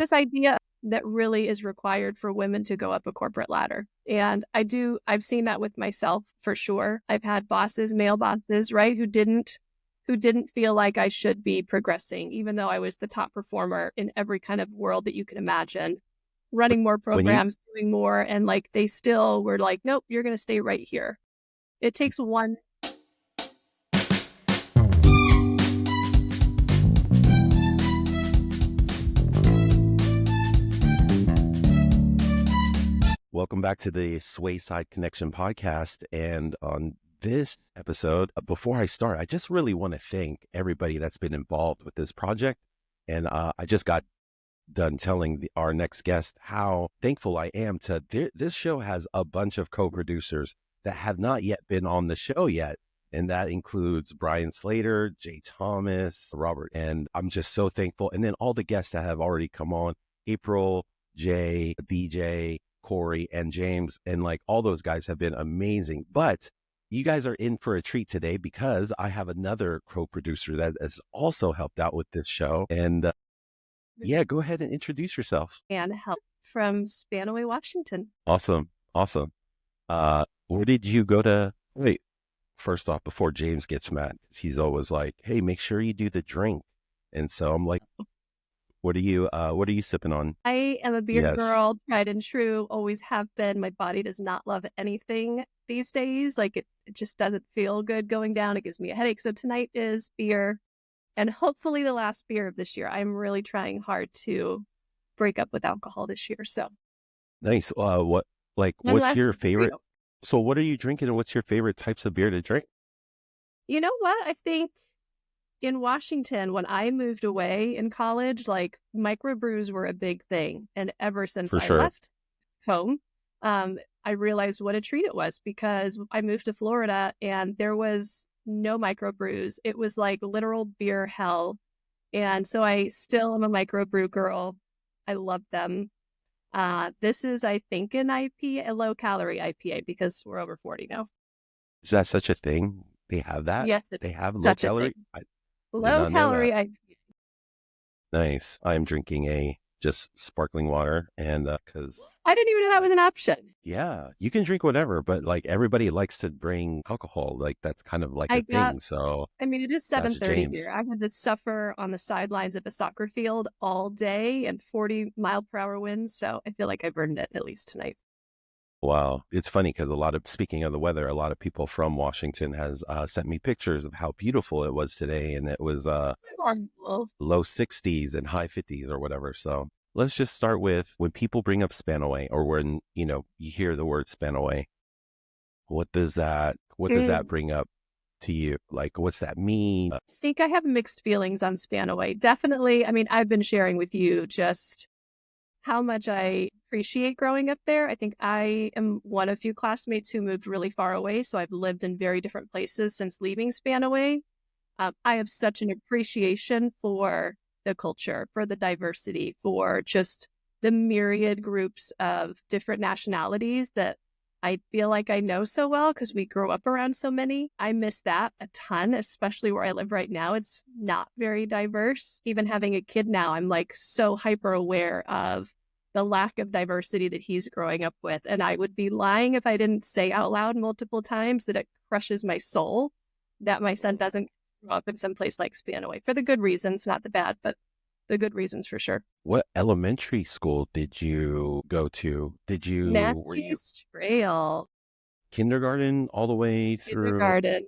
this idea that really is required for women to go up a corporate ladder. And I've seen that with myself for sure. I've had bosses, male bosses, right, who didn't feel like I should be progressing, even though I was the top performer in every kind of world that you can imagine, running more When you programs, doing more. And like, they still were like, nope, you're going to stay right here. It takes one. Welcome back to the Swayside Connection podcast. And on this episode, before I start, I just really want to thank everybody that's been involved with this project. And I just got done telling our next guest how thankful I am to this show has a bunch of co-producers that have not yet been on the show yet. And that includes Brian Slater, Jay Thomas, Robert. And I'm just so thankful. And then all the guests that have already come on, April, Jay, DJ, Corey, and James, and like all those guys have been amazing. But you guys are in for a treat today because I have another co-producer that has also helped out with this show. And yeah, go ahead and introduce yourself. And help from Spanaway, Washington. Awesome. Where did you go to? Wait, first off, before James gets mad, he's always like, hey, make sure you do the drink. And so I'm like, what are you sipping on? I am a beer girl, tried and true, always have been. My body does not love anything these days. Like it just doesn't feel good going down. It gives me a headache. So tonight is beer, and hopefully the last beer of this year. I'm really trying hard to break up with alcohol this year. So nice. What's your favorite? So what are you drinking, and what's your favorite types of beer to drink? You know what? I think in Washington, when I moved away in college, like microbrews were a big thing. And ever since I left home, I realized what a treat it was, because I moved to Florida and there was no microbrews. It was like literal beer hell. And so I still am a microbrew girl. I love them. This is, I think, an IPA, a low calorie IPA, because we're over 40 now. Is that such a thing? They have that? Yes, they have low calorie. Low calorie IPA. Nice. I'm drinking just sparkling water, and because I didn't even know that was an option. Yeah, you can drink whatever, but like everybody likes to bring alcohol. Like that's kind of like a thing. So I mean, it is 7:30 here. I had to suffer on the sidelines of a soccer field all day and 40-mile-per-hour winds. So I feel like I've earned it at least tonight. Wow. It's funny because speaking of the weather, a lot of people from Washington has sent me pictures of how beautiful it was today. And it was low 60s and high 50s or whatever. So let's just start with, when people bring up Spanaway, or when, you hear the word Spanaway, what does that bring up to you? Like, what's that mean? I think I have mixed feelings on Spanaway. Definitely. I mean, I've been sharing with you just how much I appreciate growing up there. I think I am one of few classmates who moved really far away. So I've lived in very different places since leaving Spanaway. I have such an appreciation for the culture, for the diversity, for just the myriad groups of different nationalities that I feel like I know so well because we grew up around so many. I miss that a ton, especially where I live right now. It's not very diverse. Even having a kid now, I'm like so hyper aware of the lack of diversity that he's growing up with. And I would be lying if I didn't say out loud multiple times that it crushes my soul that my son doesn't grow up in some place like Spanaway, for the good reasons, not the bad, but the good reasons for sure. What elementary school did you go to? Natchez Trail. Kindergarten all the way through? Kindergarten.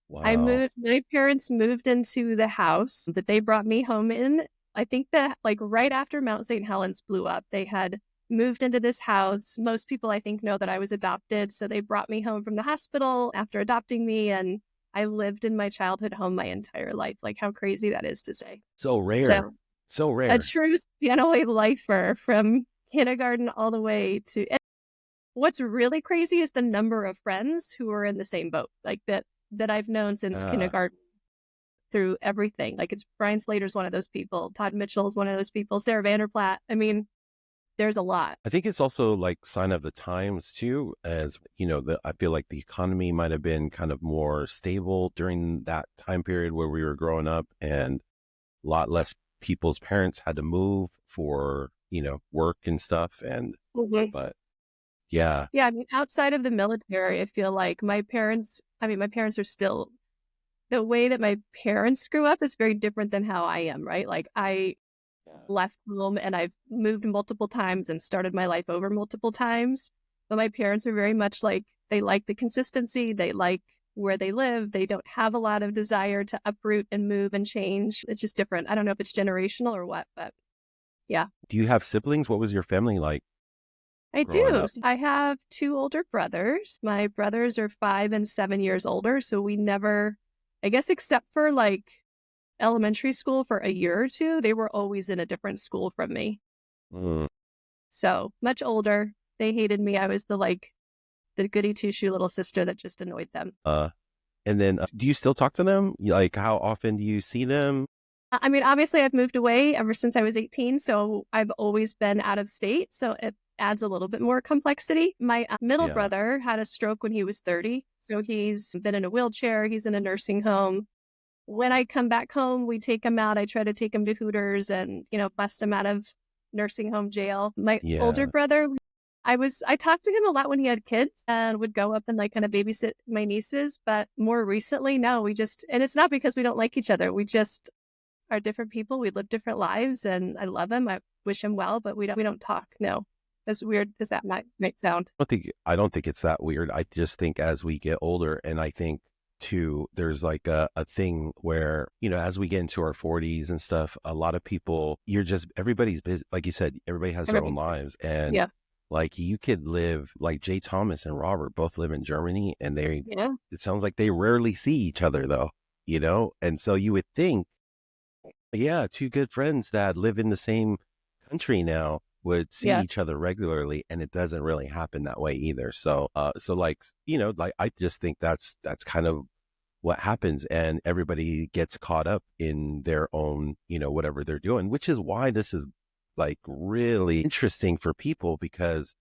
Wow. My parents moved into the house that they brought me home in. I think that like right after Mount St. Helens blew up, they had moved into this house. Most people, I think, know that I was adopted. So they brought me home from the hospital after adopting me. And I lived in my childhood home my entire life. Like how crazy that is to say. So rare. So rare. A true Spanaway lifer from kindergarten all the way to... And what's really crazy is the number of friends who are in the same boat, like that I've known since kindergarten through everything. Like it's Brian Slater's one of those people. Todd Mitchell's one of those people. Sarah Vanderplaat. I mean, there's a lot. I think it's also like sign of the times too, as I feel like the economy might have been kind of more stable during that time period where we were growing up, and a lot less people's parents had to move for, work and stuff. And, Mhm. but yeah, Yeah, I mean, outside of the military, I feel like my parents are still, the way that my parents grew up is very different than how I am, right? Like I left home and I've moved multiple times and started my life over multiple times. But my parents are very much like, they like the consistency, they like where they live. They don't have a lot of desire to uproot and move and change. It's just different. I don't know if it's generational or what, but yeah. Do you have siblings? What was your family like I growing do. up? So I have two older brothers. My brothers are 5 and 7 years older. So we never, I guess, except for like elementary school for a year or two, they were always in a different school from me. Mm, So much older. They hated me. I was the goody two shoe little sister that just annoyed them. uh, and then do you still talk to them? Like, how often do you see them? I mean, obviously, I've moved away ever since I was 18. So I've always been out of state. So it adds a little bit more complexity. My middle Yeah. brother had a stroke when he was 30. So he's been in a wheelchair. He's in a nursing home. When I come back home, we take him out. I try to take him to Hooters and, bust him out of nursing home jail. My older Yeah. brother, I talked to him a lot when he had kids and would go up and like kind of babysit my nieces. But more recently, no, and it's not because we don't like each other. We just are different people. We live different lives and I love him. I wish him well, but we don't talk. No, as weird as that might sound. I don't think it's that weird. I just think as we get older, and I think too, there's like a thing where, as we get into our 40s and stuff, a lot of people, everybody's busy. Like you said, everybody has their own Everybody, lives. And yeah, like you could live, like Jay Thomas and Robert both live in Germany, and yeah, it sounds like they rarely see each other though, And so you would think, yeah, two good friends that live in the same country now would see yeah, each other regularly, and it doesn't really happen that way either. So like, like I just think that's kind of what happens, and everybody gets caught up in their own, whatever they're doing, which is why this is like really interesting for people, because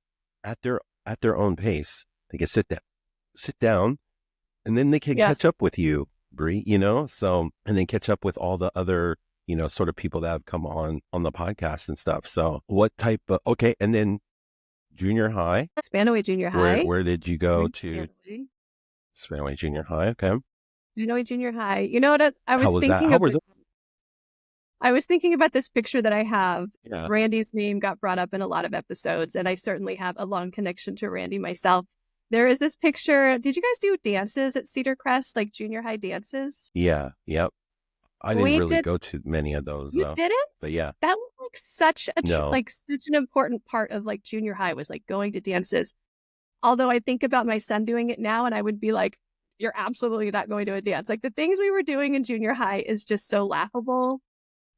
at their own pace, they can sit down, and then they can yeah. catch up with you, Bree, so, and then catch up with all the other, sort of people that have come on the podcast and stuff. So what type of, okay. And then junior high, Spanaway Junior where, High. where did you go to? Spanaway. Spanaway Junior High. Okay. Spanaway Junior High. You know what? How was that? How was it? I was thinking about this picture that I have. Yeah. Randy's name got brought up in a lot of episodes, and I certainly have a long connection to Randy myself. There is this picture. Did you guys do dances at Cedar Crest, like junior high dances? Yeah. Yep. I didn't We really did. go to many of those You though, didn't? but yeah, That was like no. such an important part of like junior high was like going to dances. Although I think about my son doing it now, and I would be like, "You're absolutely not going to a dance." Like the things we were doing in junior high is just so laughable.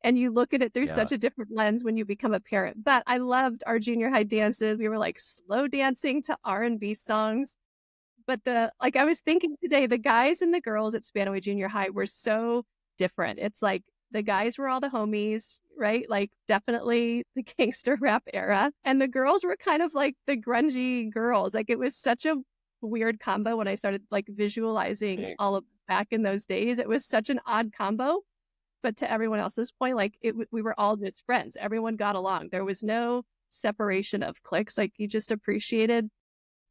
And you look at it through Yeah. such a different lens when you become a parent. But I loved our junior high dances. We were like slow dancing to R&B songs. But I was thinking today, the guys and the girls at Spanaway Junior High were so different. It's like the guys were all the homies, right? Like definitely the gangster rap era. And the girls were kind of like the grungy girls. Like it was such a weird combo when I started like visualizing Hey, all of back in those days. It was such an odd combo. But to everyone else's point, like we were all just friends. Everyone got along. There was no separation of cliques. Like you just appreciated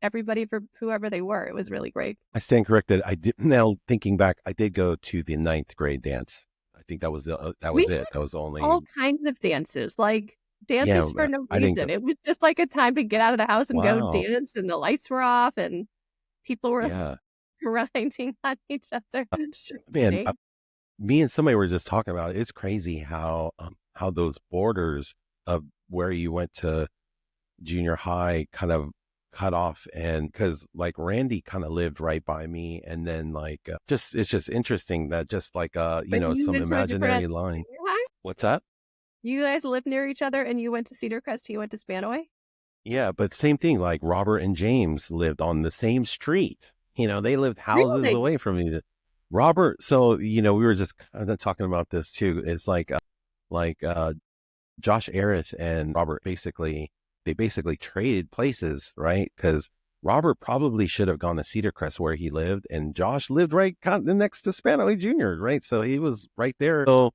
everybody for whoever they were. It was really great. I stand corrected. I did, now thinking back, I did go to the ninth grade dance. I think that We was had it. That was the all only, kinds of dances, like yeah, dances for no I didn't go. reason. It was just like a time to get out of the house and go Wow. dance, and the lights were off, and people were Yeah. grinding on each other. Man, Funny. me and somebody were just talking about it. It's crazy how those borders of where you went to junior high kind of cut off, and because like Randy kind of lived right by me, and then like just it's just interesting that just like But you some went to a imaginary different line. junior high? What's that? You guys lived near each other, and you went to Cedar Crest. He went to Spanaway. Yeah, but same thing. Like Robert and James lived on the same street. They lived houses Really? away from me. Robert, so we were just kind of talking about this too. It's like Josh Arith and Robert basically traded places, right? Because Robert probably should have gone to Cedar Crest where he lived, and Josh lived right kind of next to Spanaway Jr., right? So he was right there. So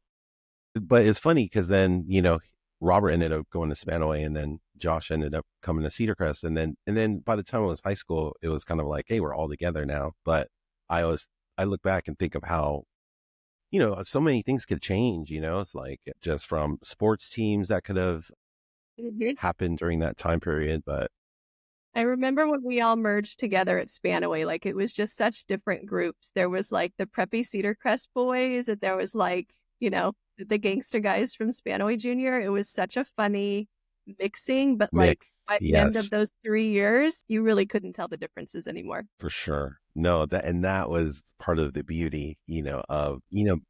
But it's funny because then, Robert ended up going to Spanaway and then Josh ended up coming to Cedar Crest. And then by the time it was high school, it was kind of like, hey, we're all together now. But I look back and think of how, so many things could change, it's like just from sports teams that could have Mhm. happened during that time period. But I remember when we all merged together at Spanaway, like it was just such different groups. There was like the preppy Cedar Crest boys, and there was like, the gangster guys from Spanaway Junior. It was such a funny mixing, but like mix, by the end of yes, those 3 years, you really couldn't tell the differences anymore. for sure. No, that was part of the beauty, of,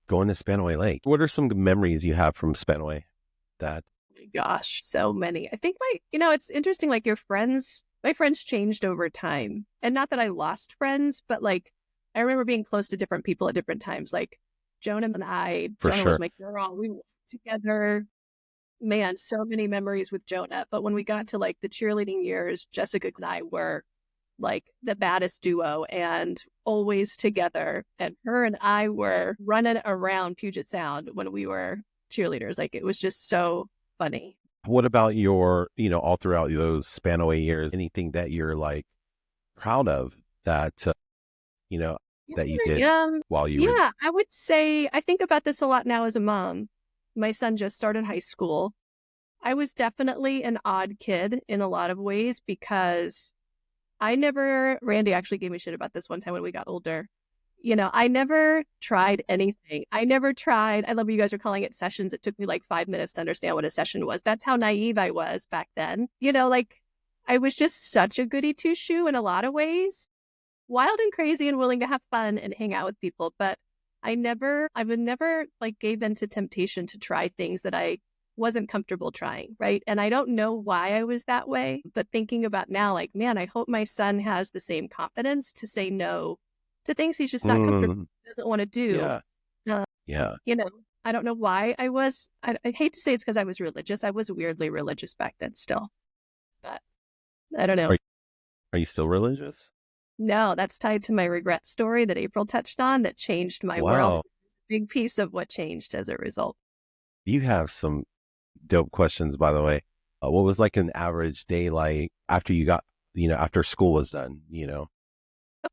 going to Spanaway Lake. What are some memories you have from Spanaway that, My gosh, so many. I think it's interesting, like my friends changed over time. And not that I lost friends, but like I remember being close to different people at different times. Like for Jonah was sure? my girl. We worked together. Man, so many memories with Jonah. But when we got to like the cheerleading years, Jessica and I were like the baddest duo and always together. And her and I were running around Puget Sound when we were cheerleaders. Like it was just so funny. What about your, all throughout those Spanaway years, anything that you're like proud of that, that you did while you were, Yeah, I would say I think about this a lot now as a mom. My son just started high school. I was definitely an odd kid in a lot of ways because Randy actually gave me shit about this one time when we got older. I never tried anything. I love you guys are calling it sessions. It took me like 5 minutes to understand what a session was. That's how naive I was back then. Like I was just such a goody two shoe in a lot of ways, wild and crazy and willing to have fun and hang out with people. But I would never like gave in to temptation to try things that I wasn't comfortable trying. Right. And I don't know why I was that way, but thinking about now, like, man, I hope my son has the same confidence to say no to things he's just not comfortable, mm, doesn't want to do. yeah, Uh, yeah. you know, I don't know why I hate to say it's because I was religious. I was weirdly religious back then still, but I don't know. Are, are you still religious? No, that's tied to my regret story that April touched on that changed my world. Wow. Big piece of what changed as a result. You have some dope questions, by the way. What was like an average day like after you got, after school was done,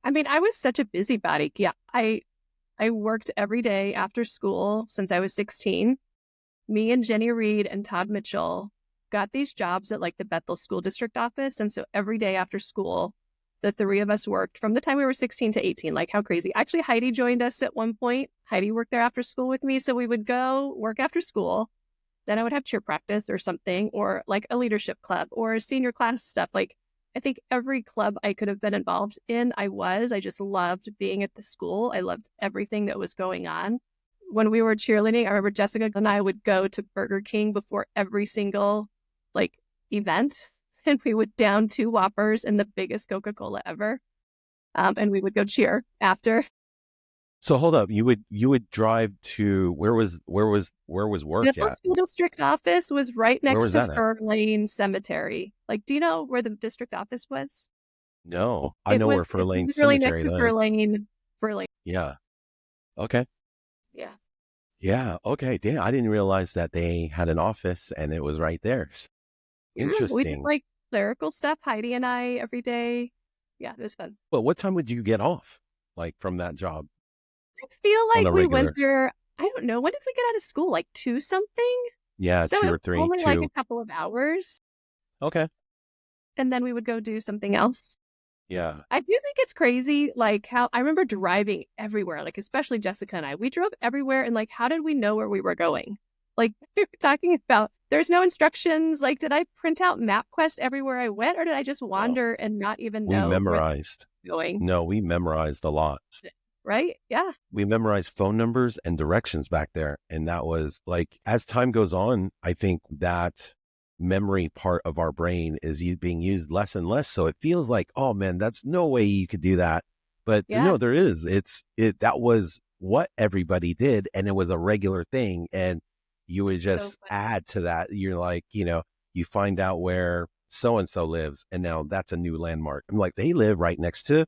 I mean, I was such a busybody. Yeah, I worked every day after school since I was 16. Me and Jenny Reed and Todd Mitchell got these jobs at like the Bethel School District office. And so every day after school, the three of us worked from the time we were 16 to 18. Like how crazy. Actually, Heidi joined us at one point. Heidi worked there after school with me. So we would go work after school. Then I would have cheer practice or something, or like a leadership club or senior class stuff. Like I think every club I could have been involved in, I just loved being at the school. I loved everything that was going on. When we were cheerleading, I remember Jessica and I would go to Burger King before every single like event, and we would down two Whoppers and the biggest Coca-Cola ever. And we would go cheer after. So hold up, you would drive to where was The work at? school district office was right Where next was to that at? Fur Lane Cemetery. Like, do you know where the district office was? No, I know where It's Furlane literally next Cemetery to Fur is. Lane. Fur Lane. Yeah. Okay. Yeah. Yeah. Okay. Damn, I didn't realize that they had an office and it was right there. Yeah. We did Interesting. like clerical stuff, Heidi and I, every day. Yeah, it was fun. But what time would you get off, like from that job I feel on like a we went regular? there, I don't know, when did we get out of school? Like two something? Yeah, So two it or was three, only like a two. couple of hours. Okay. And then we would go do something else. Yeah. I do think it's crazy, like how I remember driving everywhere, like especially Jessica and I. We drove everywhere, and like, how did we know where we were going? Like we were talking about, there's no instructions. Like, did I print out MapQuest everywhere I went, or did I just No, wander and not even we know where memorized. we were going? No, we memorized a lot. Right? Yeah. We memorized phone numbers and directions back there. And that was like, as time goes on, I think that memory part of our brain is being used less and less. So it feels like, oh man, that's no way you could do that. But Yeah. no, there is. That was what everybody did. And it was a regular thing. And you would So just add to that. You're like, you find out where so and so lives. And now that's a new landmark. I'm like, they live right next to,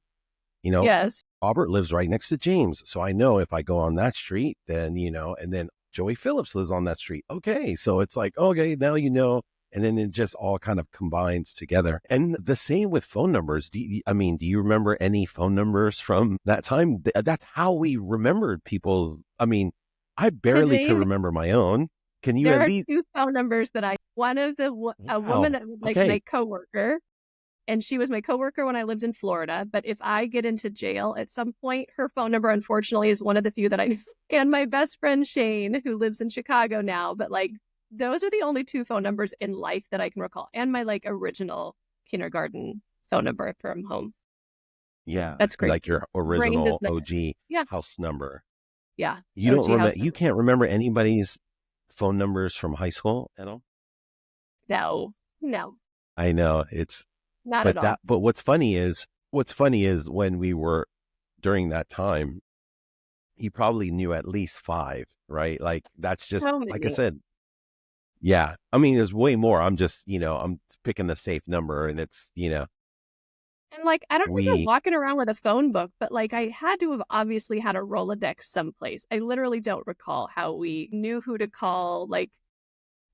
you know, yes. Robert lives right next to James. So I know if I go on that street, then, and then Joey Phillips lives on that street. Okay. So it's like, okay, now you know. And then it just all kind of combines together. And the same with phone numbers. Do you remember any phone numbers from that time? That's how we remembered people. I mean, I barely could Today, remember my own. Can you there at are least? two phone numbers that one of a woman Wow. that was like my Okay. coworker, and she was my coworker when I lived in Florida. But if I get into jail at some point, her phone number, unfortunately, is one of the few that I knew. And my best friend Shane, who lives in Chicago now, but like those are the only two phone numbers in life that I can recall. And my like original kindergarten phone number from home. Yeah. That's great. Like your Brain does original not. OG Yeah. house number. Yeah. You don't OG remember, house you number. can't remember anybody's phone numbers from high school at all? No, no, I know not at all. but what's funny is when we were during that time, he probably knew at least five, right? Like that's just, So like I many. said, yeah. I mean, there's way more. I'm just, I'm picking a safe number and And like, I don't remember we, walking around with a phone book, but like, I had to have obviously had a Rolodex someplace. I literally don't recall how we knew who to call, like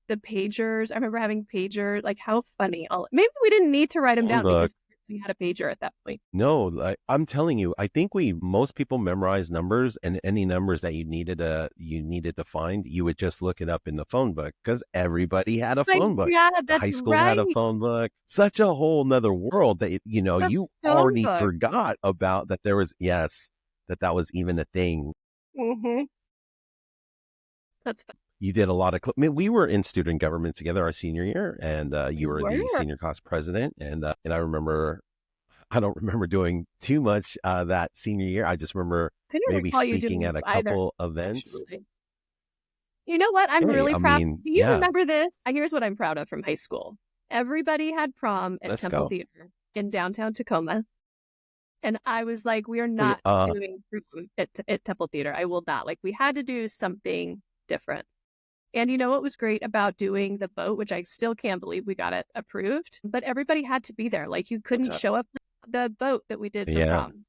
the pagers. I remember having pager, like how funny. Maybe we didn't need to write them down look, because we had a pager at that point. no, like, I'm telling you, I think most people memorize numbers, and any numbers that you needed to find, you would just look it up in the phone book because everybody had a Like, phone book. yeah, The that's high school had right. a phone book. Such a whole nother world that, The you phone already book. forgot about that there was, yes, that was even a thing. Mm-hmm. That's fun. You did a lot of, I mean, we were in student government together our senior year, and We you were were. the senior class president. And I don't remember doing too much that senior year. I just remember I don't maybe recall you doing speaking much at a either, couple events. actually. You know what? I'm Hey, really I proud. mean, Do you yeah, remember this? Here's what I'm proud of from high school. Everybody had prom at let's Temple go. Theater in downtown Tacoma. And I was like, we are Oh, yeah, not doing prom at Temple Theater. I will not. Like, we had to do something different. And you know what was great about doing the boat, which I still can't believe we got it approved, but everybody had to be there. Like, you what's couldn't up? show up the boat that we did for Yeah, prom.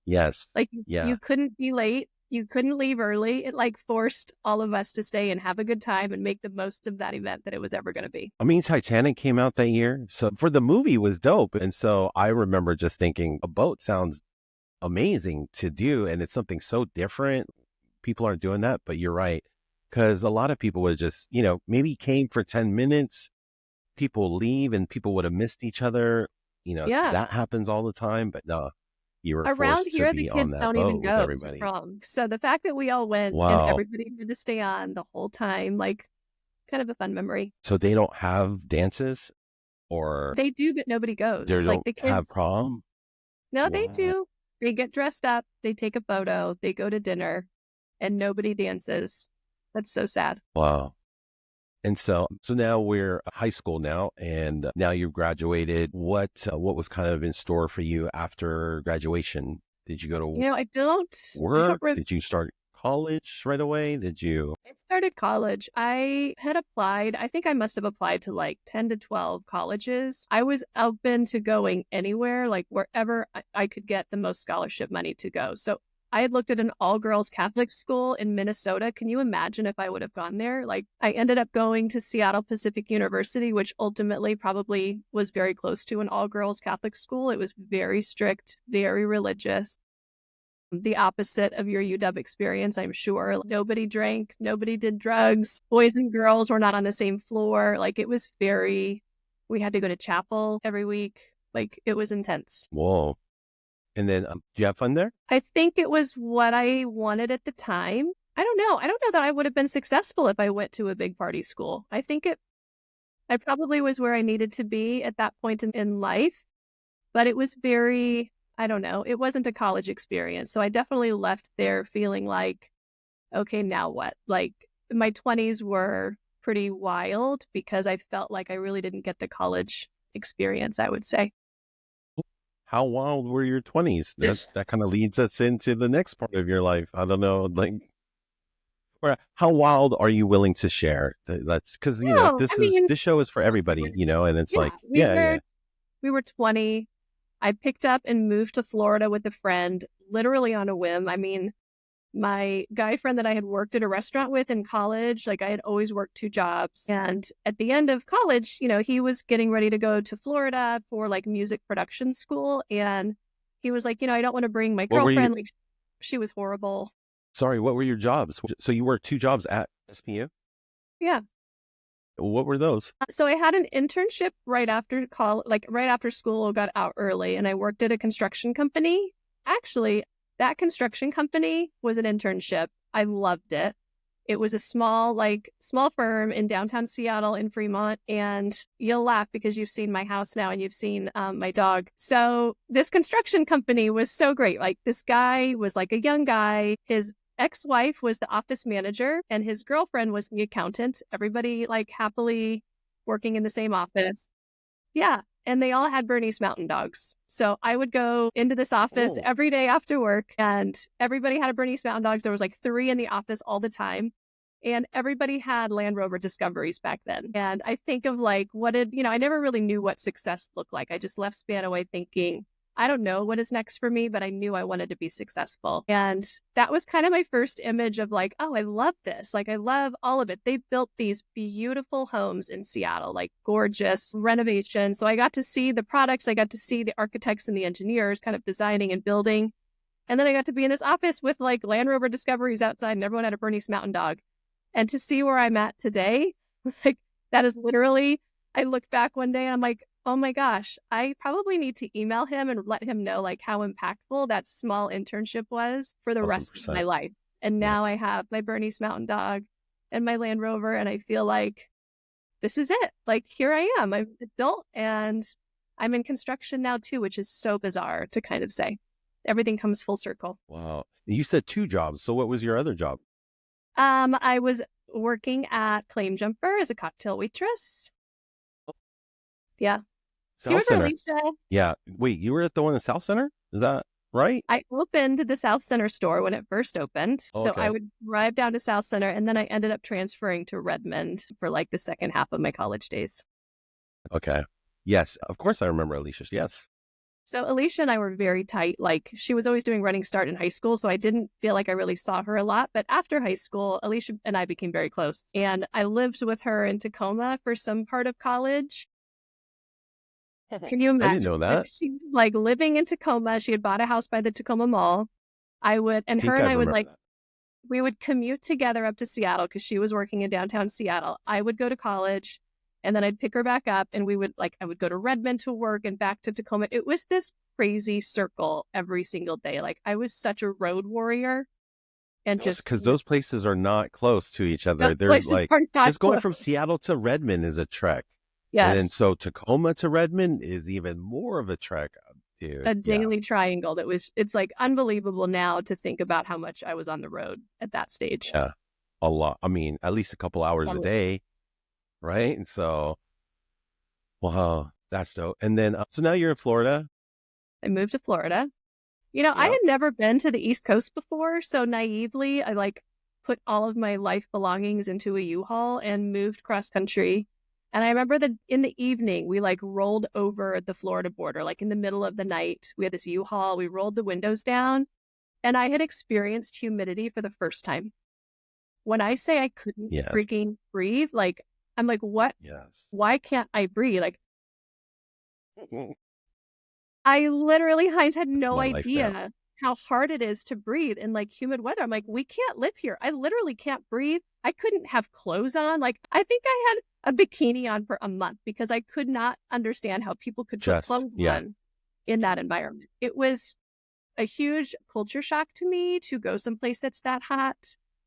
yes, Like yeah. you couldn't be late. You couldn't leave early. It like forced all of us to stay and have a good time and make the most of that event that it was ever going to be. I mean, Titanic came out that year, so for the movie was dope, and so I remember just thinking a boat sounds amazing to do, and it's something so different. People aren't doing that, but you're right, because a lot of people would just, maybe came for 10 minutes. People leave, and people would have missed each other. Yeah. That happens all the time, but no, you were Around forced to here, the be on kids that don't even boat with go to everybody. prom. So the fact that we all went and Wow. everybody had to stay on the whole time, like kind of a fun memory. So they don't have dances, or They do, but nobody they goes. Like don't the have kids, prom? no, they Wow. do. They get dressed up, they take a photo, they go to dinner, and nobody dances. That's so sad. Wow. And so now we're high school now, and now you've graduated. What was kind of in store for you after graduation? Did you go to I don't work? re- Did you start college right away? Did you? I started college. I had applied. I think I must have applied to like 10 to 12 colleges. I was open to going anywhere, like wherever I could get the most scholarship money to go. So I had looked at an all girls Catholic school in Minnesota. Can you imagine if I would have gone there? Like, I ended up going to Seattle Pacific University, which ultimately probably was very close to an all girls Catholic school. It was very strict, very religious, the opposite of your UW experience, I'm sure. Nobody drank, nobody did drugs. Boys and girls were not on the same floor. Like, it was we had to go to chapel every week. Like, it was intense. Whoa. And then, do you have fun there? I think it was what I wanted at the time. I don't know. I don't know that I would have been successful if I went to a big party school. I probably was where I needed to be at that point in life, but it was I don't know, it wasn't a college experience. So I definitely left there feeling like, okay, now what? Like, my 20s were pretty wild because I felt like I really didn't get the college experience, I would say. How wild were your 20s? That kind of leads us into the next part of your life. I don't know, like, or how wild are you willing to share? That's because, No, I mean, this show is for everybody, and it's yeah, like, yeah, yeah. we were 20. I picked up and moved to Florida with a friend, literally on a whim. I mean, my guy friend that I had worked at a restaurant with in college, like I had always worked 2 jobs. And at the end of college, he was getting ready to go to Florida for like music production school. And he was like, I don't want to bring my What were you? girlfriend. Like, she was horrible. Sorry, what were your jobs? So you worked 2 jobs at SPU? Yeah. What were those? So I had an internship right after college, like right after school, got out early, and I worked at a construction company. Actually, that construction company was an internship. I loved it. It was a small firm in downtown Seattle in Fremont. And you'll laugh because you've seen my house now and you've seen my dog. So this construction company was so great. Like this guy was like a young guy. His ex-wife was the office manager and his girlfriend was the accountant. Everybody like happily working in the same office. Yeah. And they all had Bernese Mountain Dogs. So I would go into this office Oh, every day after work and everybody had a Bernese Mountain Dogs. There was like 3 in the office all the time. And everybody had Land Rover Discoveries back then. And I think of like, I never really knew what success looked like. I just left Spanaway thinking, I don't know what is next for me, but I knew I wanted to be successful. And that was kind of my first image of like, oh, I love this. Like, I love all of it. They built these beautiful homes in Seattle, like gorgeous renovations. So I got to see the products. I got to see the architects and the engineers kind of designing and building. And then I got to be in this office with like Land Rover Discoveries outside and everyone had a Bernese Mountain Dog. And to see where I'm at today, like that is literally, I look back one day and I'm like, oh my gosh, I probably need to email him and let him know like how impactful that small internship was for the rest of my 1,000%. life. And Yeah. now I have my Bernese Mountain Dog and my Land Rover, and I feel like this is it. Like here I am. I'm an adult and I'm in construction now too, which is so bizarre to kind of say. Everything comes full circle. Wow. You said 2 jobs. So what was your other job? I was working at Claim Jumper as a cocktail waitress. Yeah. Do you South remember Center. Alicia? Yeah. Wait, you were at the one in South Center? Is that right? I opened the South Center store when it first opened. Oh, So I okay. would drive down to South Center and then I ended up transferring to Redmond for like the second half of my college days. Okay. Yes. Of course I remember Alicia. Yes. So Alicia and I were very tight. Like she was always doing Running Start in high school. So I didn't feel like I really saw her a lot. But after high school, Alicia and I became very close. And I lived with her in Tacoma for some part of college. Can you I didn't know imagine? Like that. she was like living in Tacoma. She had bought a house by the Tacoma Mall. I Her think and I I would remember like, that. we would commute together up to Seattle because she was working in downtown Seattle. I would go to college and then I'd pick her back up and I would go to Redmond to work and back to Tacoma. It was this crazy circle every single day. Like I was such a road warrior and just Because those places are not close to each other. the There's places like are not just going close. from Seattle to Redmond is a trek. And then Yes. so Tacoma to Redmond is even more of a trek, dude. A Yeah. daily triangle it's like unbelievable now to think about how much I was on the road at that stage. Yeah. A lot. I mean, at least a couple hours a day. Right. And so, wow, that's dope. And then, so now you're in Florida. I moved to Florida. I Yeah. had never been to the East Coast before, so naively, I like put all of my life belongings into a U-Haul and moved cross country. And I remember that in the evening, we like rolled over the Florida border, like in the middle of the night. We had this U-Haul, we rolled the windows down, and I had experienced humidity for the first time. When I say I couldn't Yes. freaking breathe, like, I'm like, what? Yes. Why can't I breathe? Like, I literally, Heinz had That's no my life now. idea how hard it is to breathe in like humid weather. I'm like, we can't live here. I literally can't breathe. I couldn't have clothes on. Like, I think I had a bikini on for a month because I could not understand how people could put clothes Yeah. on in that environment. It was a huge culture shock to me to go someplace that's that hot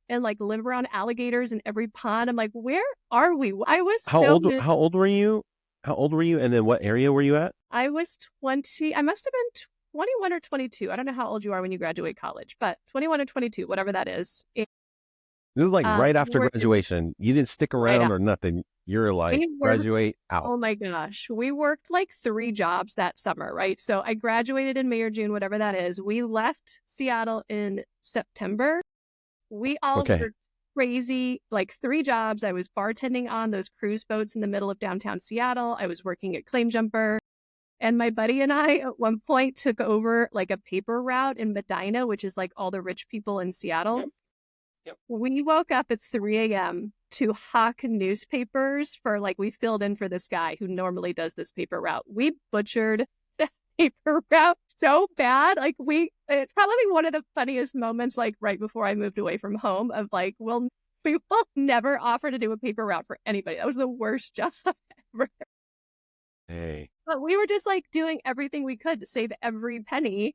and like live around alligators in every pond. I'm like, where are we? I was How so old, how old were you? How old were you? And then what area were you at? I was 20. I must have been 21 or 22. I don't know how old you are when you graduate college, but 21 or 22, whatever that is. This was like right We after worked graduation. You didn't stick right around after. or nothing. You're like, We worked, graduate out. oh my gosh. We worked like 3 jobs that summer, right? So I graduated in May or June, whatever that is. We left Seattle in September. We all Okay. worked crazy, like 3 jobs. I was bartending on those cruise boats in the middle of downtown Seattle. I was working at Claim Jumper. And my buddy and I at one point took over like a paper route in Medina, which is like all the rich people in Seattle. Yep. Yep. We woke up at 3 a.m. to hawk newspapers for like, we filled in for this guy who normally does this paper route. We butchered the paper route so bad. Like it's probably one of the funniest moments, like right before I moved away from home of like, we will never offer to do a paper route for anybody. That was the worst job ever. Hey. But we were just like doing everything we could to save every penny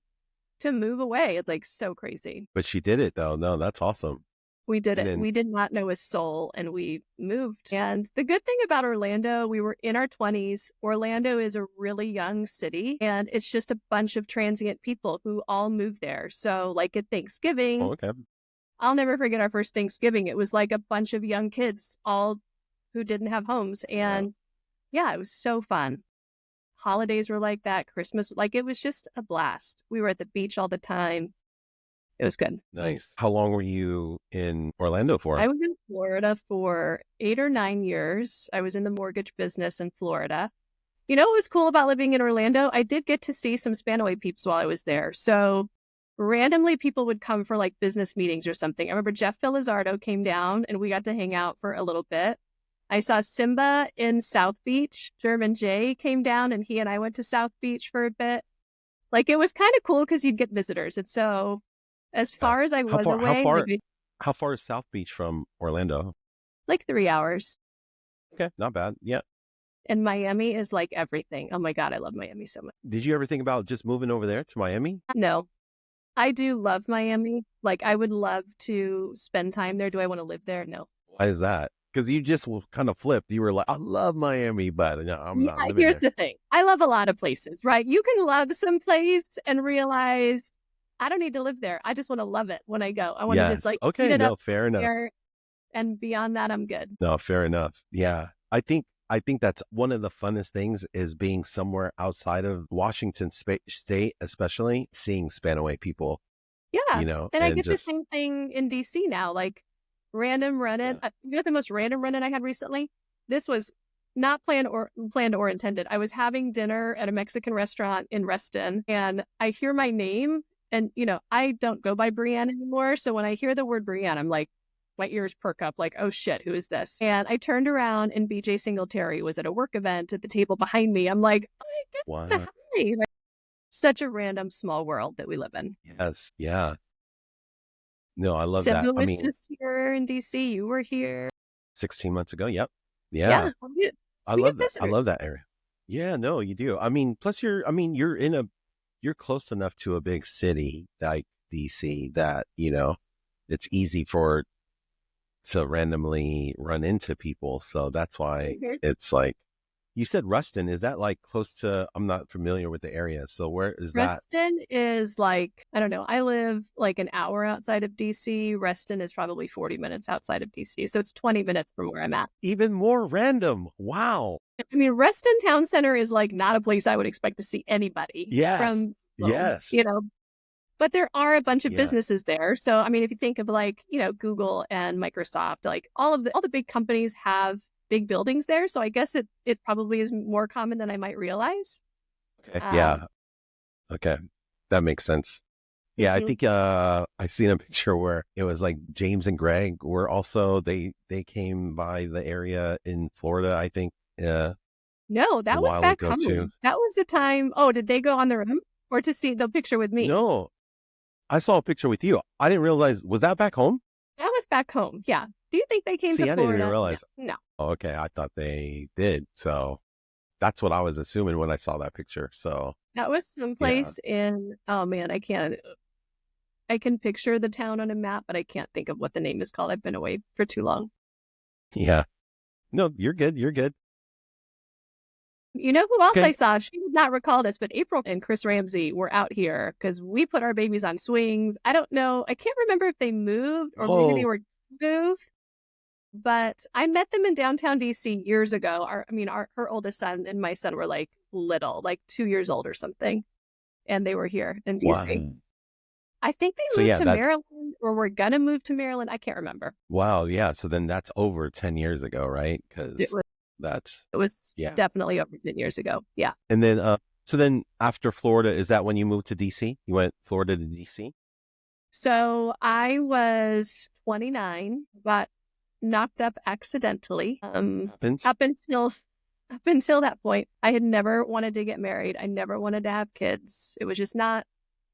to move away. It's like so crazy. But she did it though. No, that's awesome. We did And it. then- We did not know a soul and we moved. And the good thing about Orlando, we were in our 20s. Orlando is a really young city and it's just a bunch of transient people who all moved there. So like at Thanksgiving, Oh, okay. I'll never forget our first Thanksgiving. It was like a bunch of young kids, all who didn't have homes. And yeah, it was so fun. Holidays were like that. Christmas, like it was just a blast. We were at the beach all the time. It was good. Nice. How long were you in Orlando for? I was in Florida for 8 or 9 years. I was in the mortgage business in Florida. You know what was cool about living in Orlando? I did get to see some Spanaway peeps while I was there. So randomly people would come for like business meetings or something. I remember Jeff Felizardo came down and we got to hang out for a little bit. I saw Simba in South Beach. German Jay came down and he and I went to South Beach for a bit. Like it was kind of cool because you'd get visitors. And so as far as I was away, how far is South Beach from Orlando? like 3 hours. Okay, not bad. Yeah. And Miami is like everything. Oh my God, I love Miami so much. Did you ever think about just moving over there to Miami? No, I do love Miami. Like I would love to spend time there. Do I want to live there? No. Why is that? Because you just kind of flipped. You were like, I love Miami, but no, I'm not living here's there. the thing. I love a lot of places, right? You can love some place and realize I don't need to live there. I just want to love it when I go. I want to just like okay, eat it no, up fair enough. there, and beyond that, I'm good. No, fair enough. Yeah. I think that's one of the funnest things is being somewhere outside of Washington State, especially seeing Spanaway people. Yeah. You know, and I get the same thing in DC now, like random run-in. Yeah. You know the most random run-in I had recently? This was not planned or intended. I was having dinner at a Mexican restaurant in Reston and I hear my name and, you know, I don't go by Brieann anymore. So when I hear the word Brieann, I'm like, my ears perk up like, oh shit, who is this? And I turned around and BJ Singletary was at a work event at the table behind me. I'm like, oh my God, hi. Like, such a random small world that we live in. Yes. Yeah. No, I love Simba that. was just here in DC. You were here 16 months ago. Yep. Yeah. I love that. I love that area. Yeah, no, you do. I mean, plus you're close enough to a big city like DC that, you know, it's easy to randomly run into people. So that's why it's like, you said Ruston. Is that like close to, I'm not familiar with the area. So where is that? Reston is like, I don't know. I live like an hour outside of DC. Reston is probably 40 minutes outside of DC. So it's 20 minutes from where I'm at. Even more random. Wow. I mean, Reston Town Center is like not a place I would expect to see anybody. Yes. Yes. You know, but there are a bunch of businesses there. So, I mean, if you think of like, you know, Google and Microsoft, like all the big companies have big buildings there. So I guess it probably is more common than I might realize. Okay. Yeah. Okay. That makes sense. Yeah. I think I seen a picture where it was like James and Greg were also, they came by the area in Florida, I think. No, that was back home. Too. That was the time. Oh, did they go on their own or to see the picture with me? No, I saw a picture with you. I didn't realize, was that back home? That was back home. Yeah. Do you think they came to Florida? I didn't even realize. No. Oh, okay. I thought they did. So that's what I was assuming when I saw that picture. So that was someplace in, oh man, I can picture the town on a map, but I can't think of what the name is called. I've been away for too long. Yeah. No, you're good. You're good. You know who else I saw? She would not recall this, but April and Chris Ramsey were out here because we put our babies on swings. I don't know. I can't remember if they moved or maybe they were moved, but I met them in downtown DC years ago. Her oldest son and my son were like little, like 2 years old or something. And they were here in DC. Wow. I think they moved to Maryland or were going to move to Maryland. I can't remember. Wow. Yeah. So then that's over 10 years ago, right? Because it was definitely over 10 years ago. Yeah. And then, So then after Florida, is that when you moved to DC? You went Florida to DC? So I was 29, but knocked up accidentally. Happens. Up until that point, I had never wanted to get married. I never wanted to have kids. It was just not.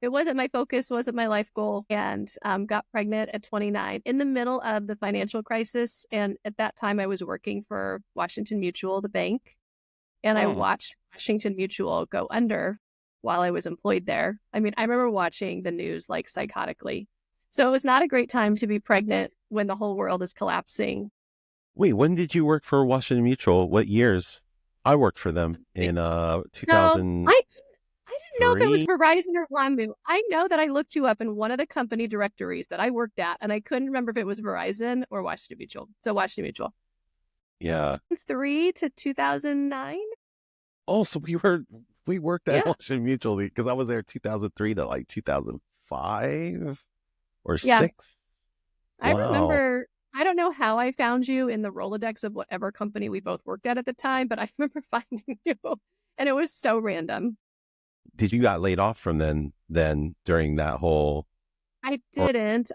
It wasn't my focus. Wasn't my life goal. And got pregnant at 29 in the middle of the financial crisis. And at that time, I was working for Washington Mutual, the bank, and I Oh, watched Washington Mutual go under while I was employed there. I mean, I remember watching the news like psychotically. So it was not a great time to be pregnant when the whole world is collapsing. wait, when did you work for Washington Mutual? What years? I worked for them in So 2003. I didn't know if it was Verizon or Lamu. I know that I looked you up in one of the company directories that I worked at, and I couldn't remember if it was Verizon or Washington Mutual. So Washington Mutual. Yeah. 3 to 2009. Oh, so we worked at Yeah. Washington Mutual because I was there 2003 to like 2005 or Yeah. six. I Wow. remember, I don't know how I found you in the Rolodex of whatever company we both worked at the time, but I remember finding you, and it was so random. Did you got laid off from then during that whole I or didn't.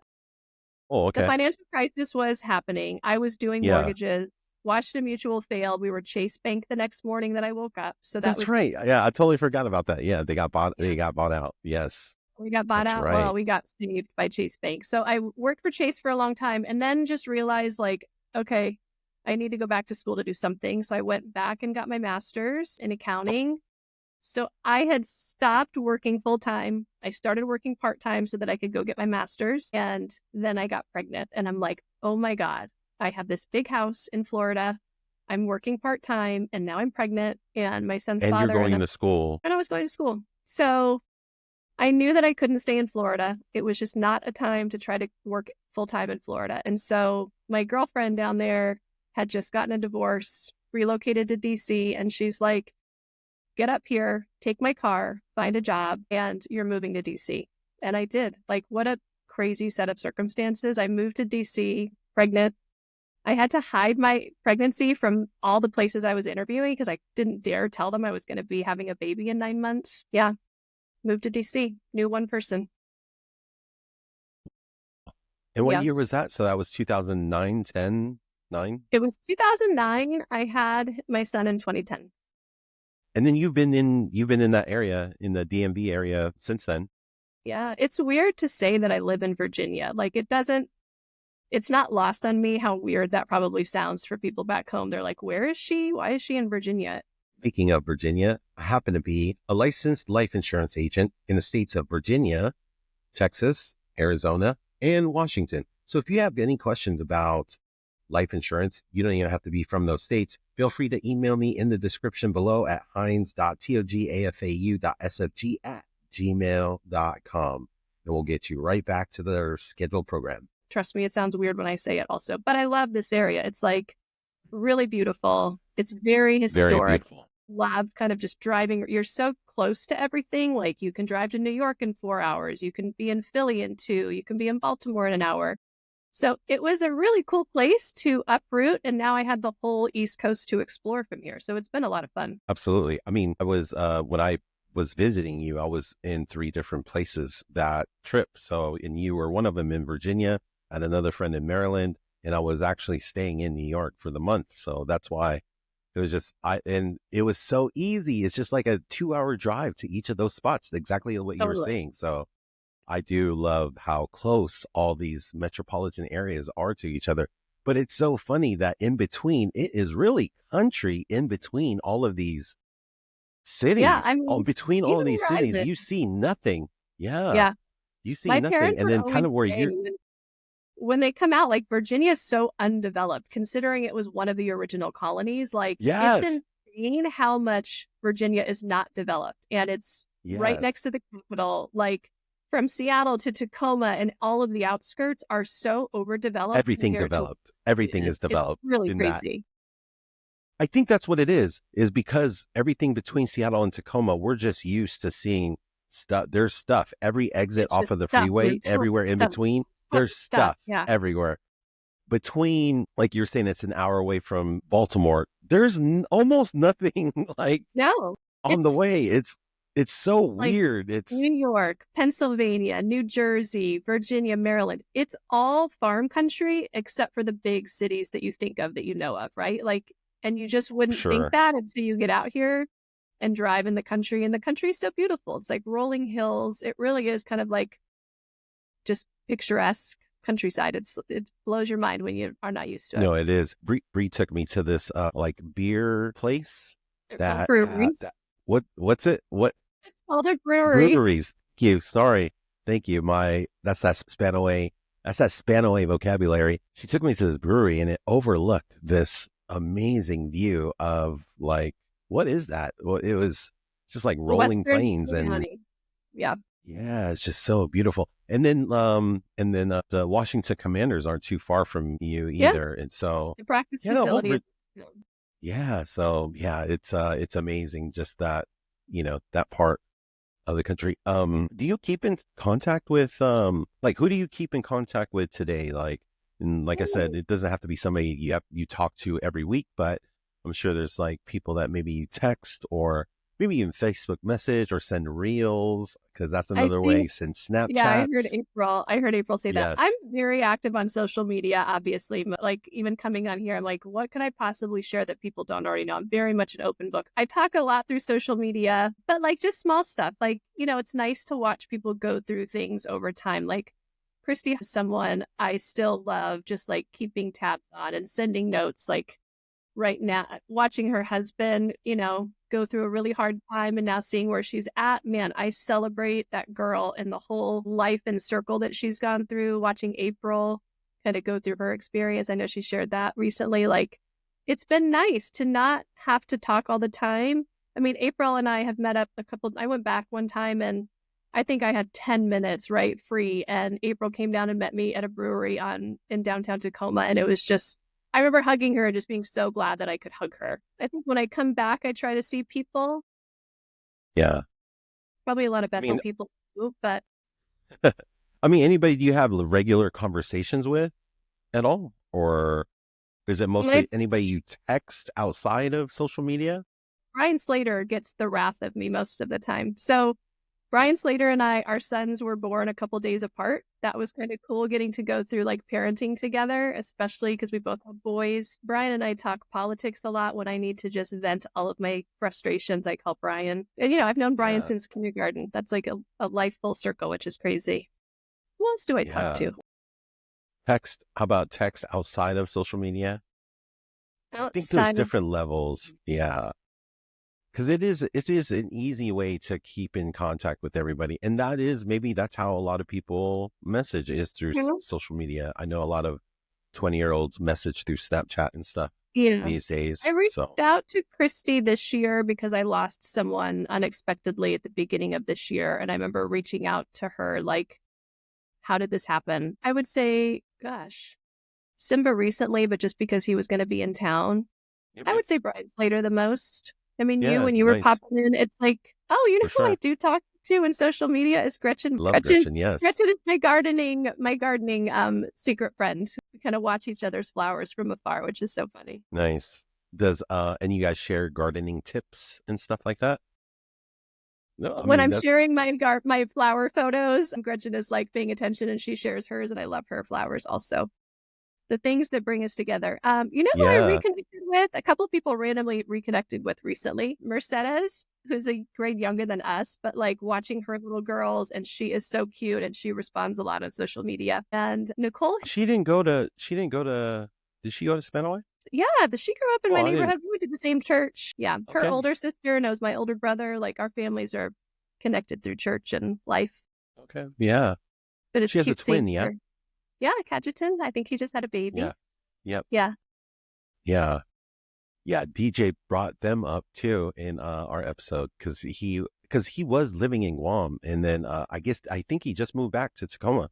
oh, The okay. financial crisis was happening. I was doing Yeah. mortgages. Washington Mutual failed. We were Chase Bank the next morning that I woke up. So that That's was, right. Yeah, I totally forgot about that. Yeah, yeah, they got bought out. Yes. we got bought That's out. Well, right. we got saved by Chase Bank. So I worked for Chase for a long time and then just realized, like, okay, I need to go back to school to do something. So I went back and got my master's in accounting. So I had stopped working full time. I started working part time so that I could go get my master's. And then I got pregnant. And I'm like, oh my God, I have this big house in Florida. I'm working part time and now I'm pregnant and my son's And you're father. going to school. And I was going to school. So I knew that I couldn't stay in Florida. It was just not a time to try to work full time in Florida. And so my girlfriend down there had just gotten a divorce, relocated to DC, and she's like, get up here, take my car, find a job, and you're moving to DC. And I did. Like, what a crazy set of circumstances. I moved to DC, pregnant. I had to hide my pregnancy from all the places I was interviewing because I didn't dare tell them I was going to be having a baby in 9 months. Yeah, moved to DC, knew one person. And what Yeah, year was that? So that was 2009, 10, 9. it was 2009. I had my son in 2010. And then you've been in that area in the DMV area since then. Yeah, it's weird to say that I live in Virginia. Like, it's not lost on me how weird that probably sounds for people back home. They're like, where is she? Why is she in Virginia? Speaking of Virginia, I happen to be a licensed life insurance agent in the states of Virginia, Texas, Arizona, and Washington. So if you have any questions about life insurance, you don't even have to be from those states. Feel free to email me in the description below at heinz.togafau.sfg@gmail.com. And we'll get you right back to their scheduled program. Trust me, it sounds weird when I say it also, but I love this area. It's like really beautiful. It's very Very historic. beautiful. Love kind of just driving. You're so close to everything. Like, you can drive to New York in 4 hours. You can be in Philly in 2. You can be in Baltimore in an hour. So it was a really cool place to uproot. And now I had the whole East Coast to explore from here. So it's been a lot of fun. Absolutely. I mean, I was, when I was visiting you, I was in 3 different places that trip. So, and you were one of them in Virginia and another friend in Maryland. And I was actually staying in New York for the month. So that's why it was just, and it was so easy. It's just like a 2-hour drive to each of those spots, exactly what you were Totally. saying. So I do love how close all these metropolitan areas are to each other. But it's so funny that in between, it is really country in between all of these Yeah. cities. I Oh, mean, between all of even these where I cities, live. you see nothing. Yeah, Yeah. you see My nothing. parents And would then kind of always where say you're, when they come out, like, Virginia is so undeveloped, considering it was one of the original colonies. Like, it's yes, insane how much Virginia is not developed. And it's right yes, next to the capital. Like, from Seattle to Tacoma and all of the outskirts are so overdeveloped everything compared to what developed. Everything it is is. It's developed really in that. crazy. I think that's what it is because everything between Seattle and Tacoma, we're just used to seeing stuff. There's stuff. Every exit It's off just of the stuff freeway, and stuff, everywhere in stuff, between, stuff, there's stuff. stuff Yeah. everywhere. Between, like you're saying, it's an hour away from Baltimore. There's almost nothing like No, on the it's way. It's so Like weird. It's New York, Pennsylvania, New Jersey, Virginia, Maryland. It's all farm country except for the big cities that you think of that you know of, right? Like, and you just wouldn't think sure. that until you get out here and drive in the country. And the country is so beautiful. It's like rolling hills. It really is kind of like just picturesque countryside. It blows your mind when you are not used to it. No, it is. Bree took me to this like beer place They're called that breweries. that what's it? What It's called a brewery. breweries? Thank you. Sorry. Thank you. That's that Spanaway. That's that Spanaway vocabulary. She took me to this brewery and it overlooked this amazing view of like what is that? Well, it was just like rolling Western plains and County. Yeah. yeah, it's just so beautiful. And then the Washington Commanders aren't too far from you Yeah. either. And so, The practice yeah, the whole, facility is. yeah. So yeah, it's amazing just that, that part of the country. Do you keep in contact with, like, who do you keep in contact with today? Like, and like I said, it doesn't have to be somebody you talk to every week, but I'm sure there's like people that maybe you text or maybe even Facebook message or send reels because that's I another way. think, Send yeah, Snapchats. I heard April say that. I'm Yes. very active on social media, obviously. Like even coming on here, I'm like, what could I possibly share that people don't already know? I'm very much an open book. I talk a lot through social media, but like just small stuff. Like, it's nice to watch people go through things over time. Like Christy is someone I still love just like keeping tabs on and sending notes. Like right now, watching her husband, go through a really hard time and now seeing where she's at, man, I celebrate that girl and the whole life and circle that she's gone through. Watching April kind of go through her experience. I know she shared that recently. Like, it's been nice to not have to talk all the time. I mean, April and I have met up I went back one time and I think I had 10 minutes, right, free. And April came down and met me at a brewery in downtown Tacoma. And it was just, I remember hugging her and just being so glad that I could hug her. I think when I come back, I try to see people, Yeah. probably a lot of I Bethel mean, people too, but anybody do you have regular conversations with at all? Or is it my mostly anybody you text outside of social media? Brian Slater gets the wrath of me most of the time. So Brian Slater and I, our sons were born a couple days apart. That was kind of cool getting to go through like parenting together, especially because we both have boys. Brian and I talk politics a lot when I need to just vent all of my frustrations. I call Brian. And, I've known Brian Yeah. since kindergarten. That's like a life full circle, which is crazy. Who else do I talk Yeah. to? Text, how about text outside of social media? I think there's Outside of, different levels. Yeah. Because it is an easy way to keep in contact with everybody. And maybe that's how a lot of people message is through social media. I know a lot of 20-year-olds message through Snapchat and stuff yeah. these I days. reached So out to Christy this year because I lost someone unexpectedly at the beginning of this year. And I remember reaching out to her, like, how did this happen? I would say, gosh, Simba recently, but just because he was going to be in town. yep, I yep. would say Brian Slater the most. I mean, Yeah, when you were nice. popping in, it's like, oh, For who I sure. do talk to in social media is Gretchen. Love Gretchen. Yes. Gretchen is my gardening secret friend. We kind of watch each other's flowers from afar, which is so funny. Nice. And you guys share gardening tips and stuff like that? No, I When mean, I'm that's sharing my flower photos, Gretchen is like paying attention and she shares hers, and I love her flowers also. The things that bring us together. Who I yeah. reconnected with? A couple of people randomly reconnected with recently. Mercedes, who's a grade younger than us, but like watching her little girls, and she is so cute and she responds a lot on social media. And Nicole, Did she go to Spanaway? yeah, she grew up in Oh, my I didn't. neighborhood. We went to the same church. Yeah, her Okay. older sister knows my older brother. Like our families are connected through church and life. Okay. Yeah. But it's She has a cute seeing twin, yeah? her. Yeah, Cajetan. I think he just had a baby. Yeah. Yep. Yeah. Yeah. Yeah. DJ brought them up too in our episode because he was living in Guam and then I think he just moved back to Tacoma.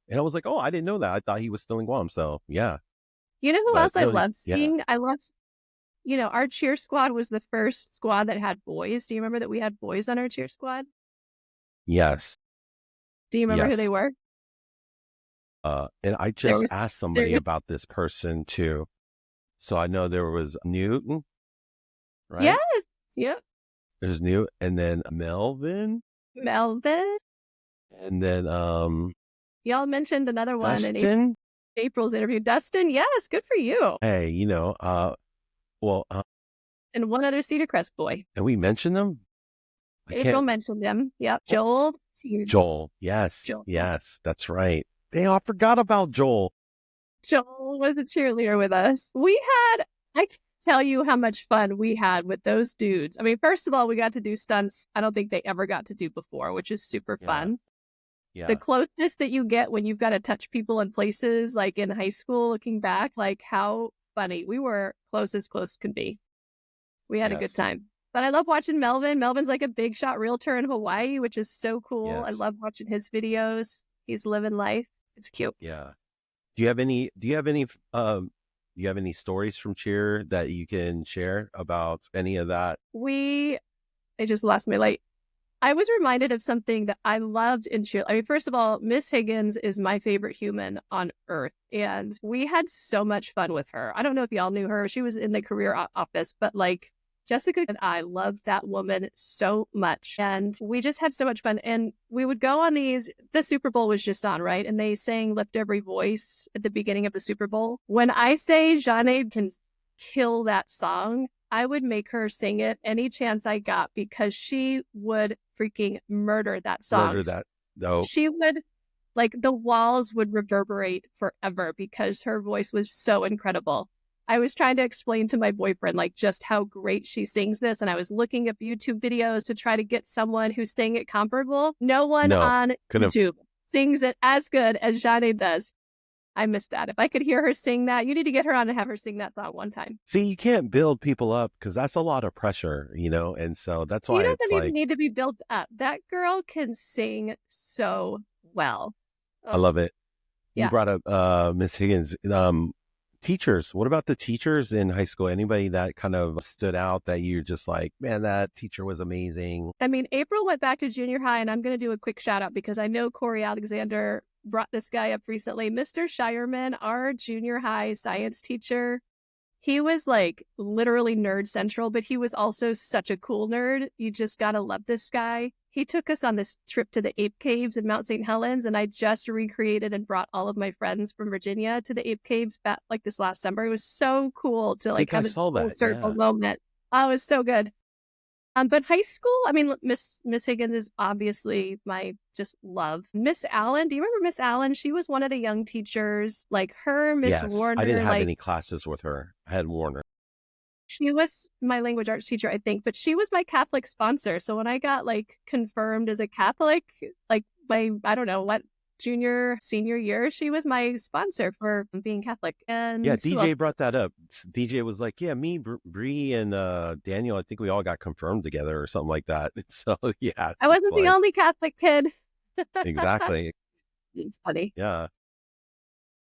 And I was like, oh, I didn't know that. I thought he was still in Guam. So yeah. You know who But else I no, love yeah. seeing? I love, our cheer squad was the first squad that had boys. Do you remember that we had boys on our cheer squad? Yes. Do you remember who they Yes. were? And I There just was, asked there somebody was, about this person too. So I know there was Newton, right? yes, yep. There's new, and then Melvin, Melvin. and then Y'all mentioned another one in Dustin. April's interview. Dustin, yes, good for you. Hey, well, And one other Cedar Crest boy. and we mentioned them. I April can't. mentioned him. Yep. Joel. Joel. Yes, Joel. yes, that's right. They all forgot about Joel. Joel was a cheerleader with us. I can't tell you how much fun we had with those dudes. I mean, first of all, we got to do stunts I don't think they ever got to do before, which is super Yeah, fun. yeah, The closeness that you get when you've got to touch people in places like in high school, looking back, like how funny. We were close as close can be. We had a good yes, time. But I love watching Melvin. Melvin's like a big shot realtor in Hawaii, which is so cool. I yes, love watching his videos. He's living life. It's cute. yeah. Do you have any stories from cheer that you can share about any of that? I just lost my light. I was reminded of something that I loved in cheer. I mean, first of all, Miss Higgins is my favorite human on earth. And we had so much fun with her. I don't know if y'all knew her. She was in the career office, but like Jessica and I loved that woman so much. And we just had so much fun. And we would go on the Super Bowl was just on, right? And they sang Lift Every Voice at the beginning of the Super Bowl. When I say Janae can kill that song, I would make her sing it any chance I got because she would freaking murder that song. Murder that, though. She would, like, the walls would reverberate forever because her voice was so incredible. I was trying to explain to my boyfriend, like, just how great she sings this. And I was looking up YouTube videos to try to get someone who sang it comparable. No one No, on couldn't. YouTube sings it as good as Janae does. I missed that. If I could hear her sing that, you need to get her on and have her sing that song one time. See, you can't build people up because that's a lot of pressure, and so that's She why doesn't it's even like, need to be built up. That girl can sing so well. I love it. You Yeah. brought up Miss Higgins. Teachers, what about the teachers in high school? Anybody that kind of stood out that you're just like, man, that teacher was amazing? I mean, April went back to junior high, and I'm going to do a quick shout out because I know Corey Alexander brought this guy up recently. Mr. Shireman, our junior high science teacher, he was like literally nerd central, but he was also such a cool nerd. You just got to love this guy. He took us on this trip to the ape caves in Mount St. Helens, and I just recreated and brought all of my friends from Virginia to the ape caves back like this last summer. It was so cool to like have a full circle moment. Oh, it was so good. But high school, I mean, Miss Higgins is obviously my just love. Miss Allen, do you remember Miss Allen? She was one of the young teachers, like her, Miss Yes, Warner. I didn't have like, any classes with her. I had Warner. She was my language arts teacher, I think, but she was my Catholic sponsor. So when I got like confirmed as a Catholic, like my, I don't know what, senior year, she was my sponsor for being Catholic. And Yeah, DJ brought that up. DJ was like, yeah, me, Bree, and Daniel, I think we all got confirmed together or something like that. So, yeah. I wasn't the only Catholic kid. Exactly. It's funny. Yeah.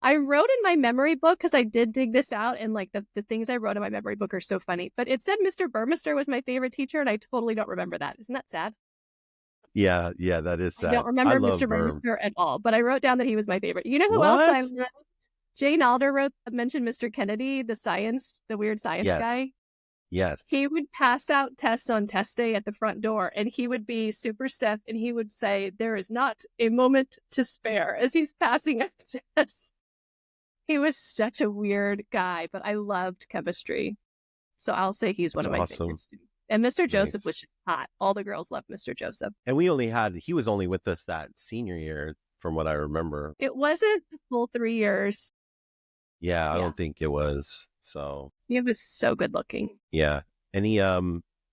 I wrote in my memory book, because I did dig this out, and like the things I wrote in my memory book are so funny, but it said Mr. Burmester was my favorite teacher, and I totally don't remember that. Isn't that sad? Yeah, that is sad. I don't remember Mr. Burmester at all, but I wrote down that he was my favorite. You know who else I loved? Jane Alder mentioned Mr. Kennedy, the weird science guy. Yes. He would pass out tests on test day at the front door, and he would be super stiff, and he would say, "There is not a moment to spare," as he's passing out tests. He was such a weird guy, but I loved chemistry. So I'll say he's one of my favorites too. And Mr. Joseph was just hot. All the girls loved Mr. Joseph. And he was only with us that senior year, from what I remember. It wasn't the full 3 years. Yeah, I don't think it was. So he was so good looking. Yeah. Any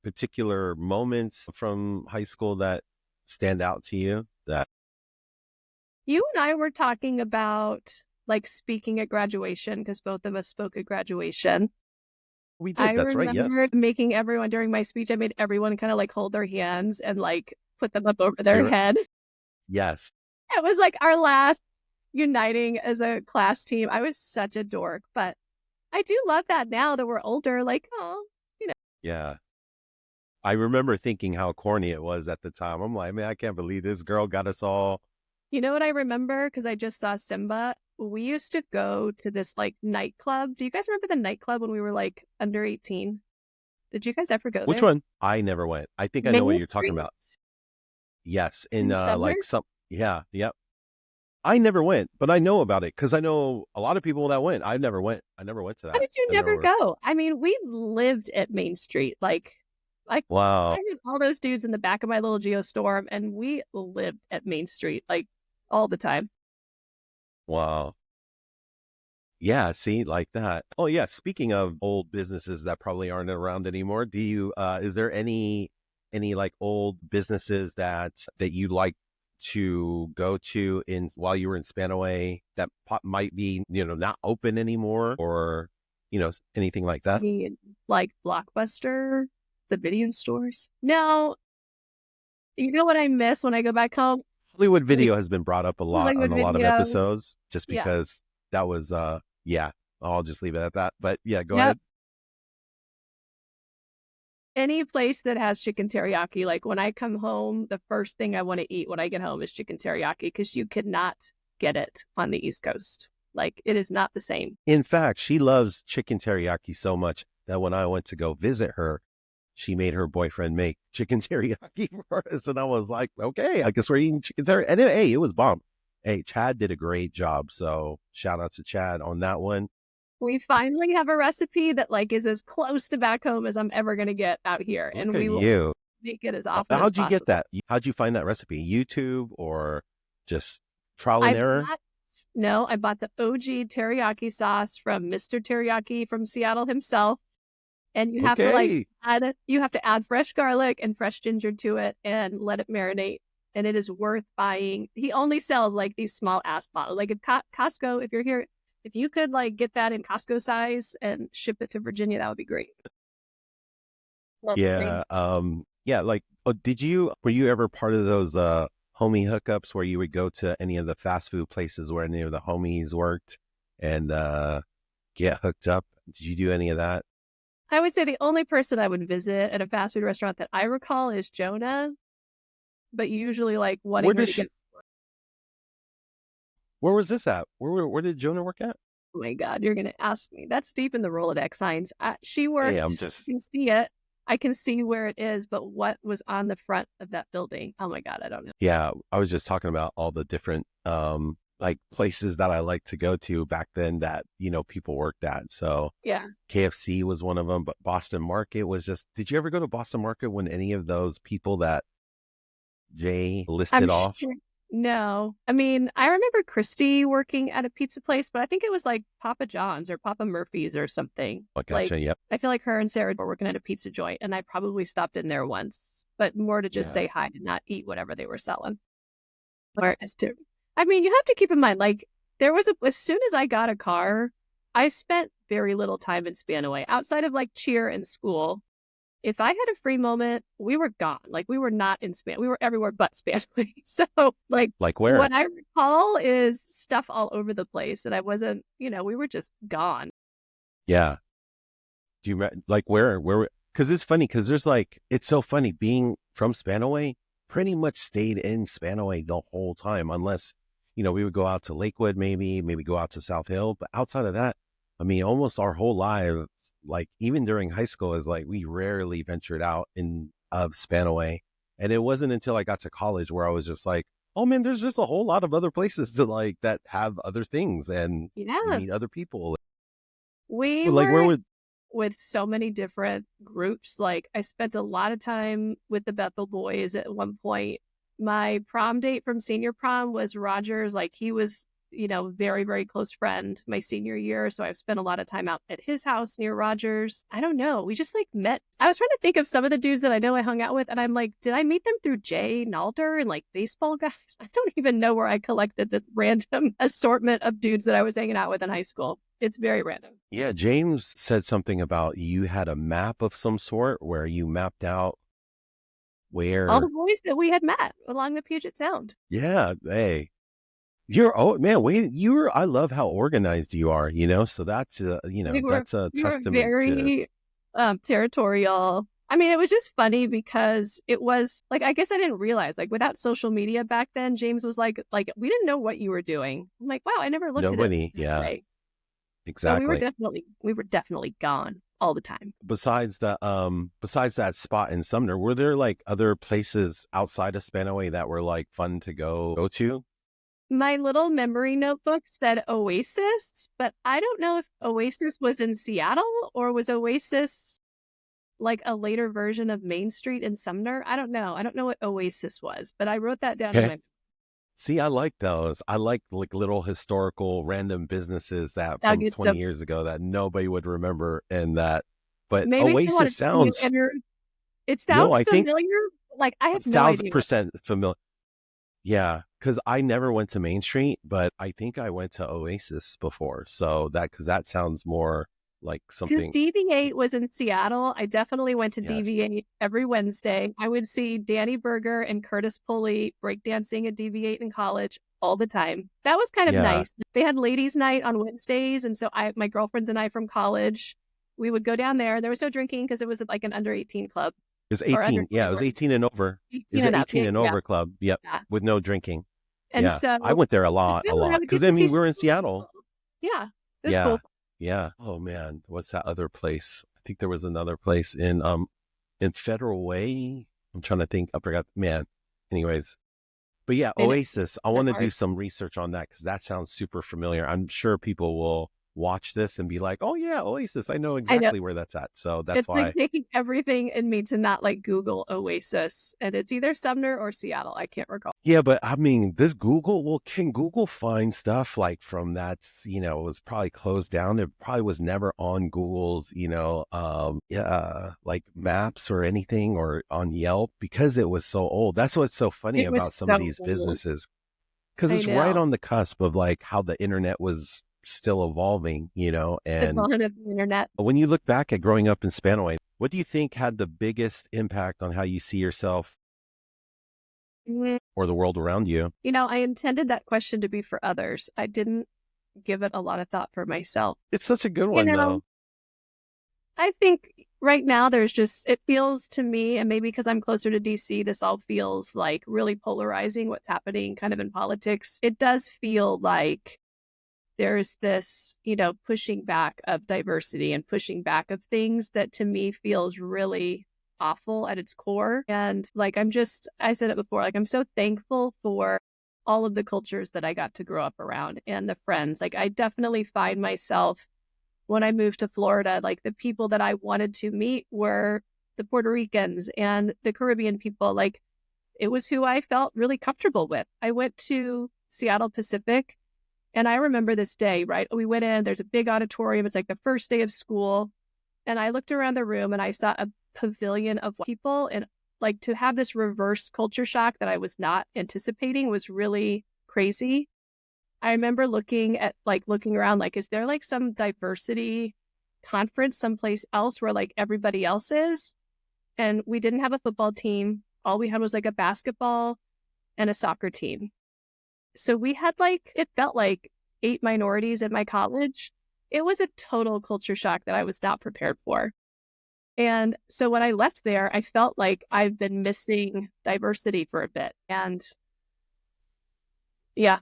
particular moments from high school that stand out to you? That you and I were talking about, like, speaking at graduation, because both of us spoke at graduation. We did. That's right. Yes. I remember making everyone, during my speech, I made everyone kind of like hold their hands and like put them up over their head. Yes. It was like our last uniting as a class team. I was such a dork, but I do love that now that we're older. Like, oh, Yeah. I remember thinking how corny it was at the time. I'm like, man, I can't believe this girl got us all. You know what I remember? Because I just saw Simba. We used to go to this like nightclub. Do you guys remember the nightclub when we were like under 18? Did you guys ever go Which there? one? I never went. I think I know what Main you're talking Street about. Yes, in in summer? like some, yeah, yep. I never went, but I know about it because I know a lot of people that went. I never went. I never went to How that. did you I never never. go? I mean, we lived at Main Street. Like I Wow, had all those dudes in the back of my little Geostorm, and we lived at Main Street like all the time. wow. Yeah, see, like that. Oh yeah, speaking of old businesses that probably aren't around anymore, do you is there any like old businesses that you like to go to in while you were in Spanaway that might be, not open anymore or anything like I that? mean, like Blockbuster, the video stores. No, you know what I miss when I go back home? Hollywood Like Video has been brought up a lot Hollywood on a lot of Video. episodes just Yeah. because that was yeah, I'll just leave it at that. But yeah, go Yep. ahead. Any place that has chicken teriyaki. Like when I come home, the first thing I want to eat when I get home is chicken teriyaki because you could not get it on the East Coast. Like it is not the same. In fact, she loves chicken teriyaki so much that when I went to go visit her, she made her boyfriend make chicken teriyaki for us. And I was like, okay, I guess we're eating chicken teriyaki. And hey, it was bomb. Hey, Chad did a great job. So shout out to Chad on that one. We finally have a recipe that like is as close to back home as I'm ever going to get out here. And Look at we will you. make it as often as How'd you get possible. that? How'd you find that recipe? YouTube or just trial I and error? bought No, I bought the OG teriyaki sauce from Mr. Teriyaki from Seattle himself. And you have to Okay. add fresh garlic and fresh ginger to it and let it marinate. And it is worth buying. He only sells like these small ass bottles. Like if Costco, if you're here, if you could like get that in Costco size and ship it to Virginia, that would be great. Not the Yeah. same. Yeah, like were you ever part of those homie hookups where you would go to any of the fast food places where any of the homies worked and get hooked up? Did you do any of that? I would say the only person I would visit at a fast food restaurant that I recall is Jonah, but usually like Where wanting her did to she get, where was this at? Where did Jonah work at? oh my God, you're going to ask me. That's deep in the Rolodex signs. She Hey, I'm worked, just you can see it. I can see where it is, but what was on the front of that building? Oh my God, I don't know. yeah, I was just talking about all the different like places that I like to go to back then that, people worked at. So Yeah. KFC was one of them, but Boston Market was just, did you ever go to Boston Market when any of those people that Jay I'm listed off? sure. No. I mean, I remember Christy working at a pizza place, but I think it was like Papa John's or Papa Murphy's or something. I Like, gotcha. Yep. I feel like her and Sarah were working at a pizza joint, and I probably stopped in there once, but more to just Yeah. say hi and not eat whatever they were selling. Or as to, I mean, you have to keep in mind, like, as soon as I got a car, I spent very little time in Spanaway outside of like cheer and school. If I had a free moment, we were gone. Like we were not in Span. We were everywhere but Spanaway. So like Like what where? I recall is stuff all over the place, and I wasn't. We were just gone. Yeah. Do you like where? Because it's funny because there's like it's so funny being from Spanaway. Pretty much stayed in Spanaway the whole time, unless we would go out to Lakewood, maybe go out to South Hill. But outside of that, I mean, almost our whole life, like even during high school, is like we rarely ventured out in of Spanaway. And it wasn't until I got to college where I was just like, oh man, there's just a whole lot of other places to like that have other things and you Yeah, meet other people. we But like where were would with so many different groups. Like I spent a lot of time with the Bethel boys at one point. My prom date from senior prom was Rogers. Like he was, very, very close friend my senior year. So I've spent a lot of time out at his house near Rogers. I don't know. We just like met. I was trying to think of some of the dudes that I know I hung out with. And I'm like, did I meet them through Jay Nalder and like baseball guys? I don't even know where I collected the random assortment of dudes that I was hanging out with in high school. It's very random. Yeah, James said something about you had a map of some sort where you mapped out All the where, boys that we had met along the Puget Sound. yeah, hey, oh man, wait, I love how organized you are, so We were that's a we were testament to, very territorial. I mean, it was just funny because it was like I guess I didn't realize like without social media back then, James was like we didn't know what you were doing. I'm like, wow, I never looked at it nobody, that yeah, way. So exactly. we were definitely gone. all the time. Besides that spot in Sumner, were there like other places outside of Spanaway that were like fun to go to? My little memory notebook said Oasis, but I don't know if Oasis was in Seattle or was Oasis like a later version of Main Street in Sumner. I don't know. I don't know what Oasis was, but I wrote that down in Okay. my See, I like those. I like little historical random businesses that from nuggets 20 of years ago that nobody would remember and that, but maybe someone Oasis is telling you sounds, and it no, sounds I think familiar. Like I a have no thousand idea what. percent familiar. Yeah, because I never went to Main Street, but I think I went to Oasis before. So because that sounds more like Because something. DV8 was in Seattle. I definitely went to Yes. DV8 every Wednesday. I would see Danny Berger and Curtis Pulley breakdancing at DV8 in college all the time. That was kind of Yeah. nice. They had ladies' night on Wednesdays. And so my girlfriends and I from college, we would go down there. There was no drinking because it was like an under 18 club It was or under 18. Yeah, it was 21, 18 and over. It 18 was an and up. 18 Yeah, and yeah, over club. Yep. yeah. With no drinking. And Yeah. I so went there a I lot, a feel like I lot. would Because get I to see mean, some we're in people. Seattle. Yeah, it was Yeah. cool. Yeah. Oh man. What's that other place? I think there was another place in Federal Way. I'm trying to think. I forgot. Man. Anyways. But yeah, And Oasis. I it's want to do hard. some research on that because that sounds super familiar. I'm sure people will watch this and be like, "Oh yeah, Oasis. I know I know. exactly where that's at." So that's It's like why. taking everything in me to not like Google Oasis. And it's either Sumner or Seattle. I can't recall. Yeah, but I mean, this Google, well, can Google find stuff like from that, was probably closed down. It probably was never on Google's, yeah, like maps or anything or on Yelp because it was so old. That's what's so funny It was about some of so these old. businesses because I it's right know. on the cusp of like how the internet was still evolving, The and dawn of the internet. when you look back at growing up in Spanaway, what do you think had the biggest impact on how you see yourself Mm, or the world around you? I intended that question to be for others. I didn't give it a lot of thought for myself. It's such a good You one, know, though. I think right now it feels to me, and maybe because I'm closer to DC, this all feels like really polarizing what's happening kind of in politics. It does feel like there's this, pushing back of diversity and pushing back of things that to me feels really awful at its core. And like, I said it before, like, I'm so thankful for all of the cultures that I got to grow up around and the friends. Like, I definitely find myself when I moved to Florida, like, the people that I wanted to meet were the Puerto Ricans and the Caribbean people. Like, it was who I felt really comfortable with. I went to Seattle Pacific. And I remember this day, right? We went in, there's a big auditorium. It's like the first day of school. And I looked around the room and I saw a pavilion of white people. And like to have this reverse culture shock that I was not anticipating was really crazy. I remember looking around, like, is there like some diversity conference someplace else where like everybody else is? And we didn't have a football team. All we had was like a basketball and a soccer team. So we had it felt like 8 minorities in my college. It was a total culture shock that I was not prepared for. And so when I left there, I felt like I've been missing diversity for a bit. And yeah,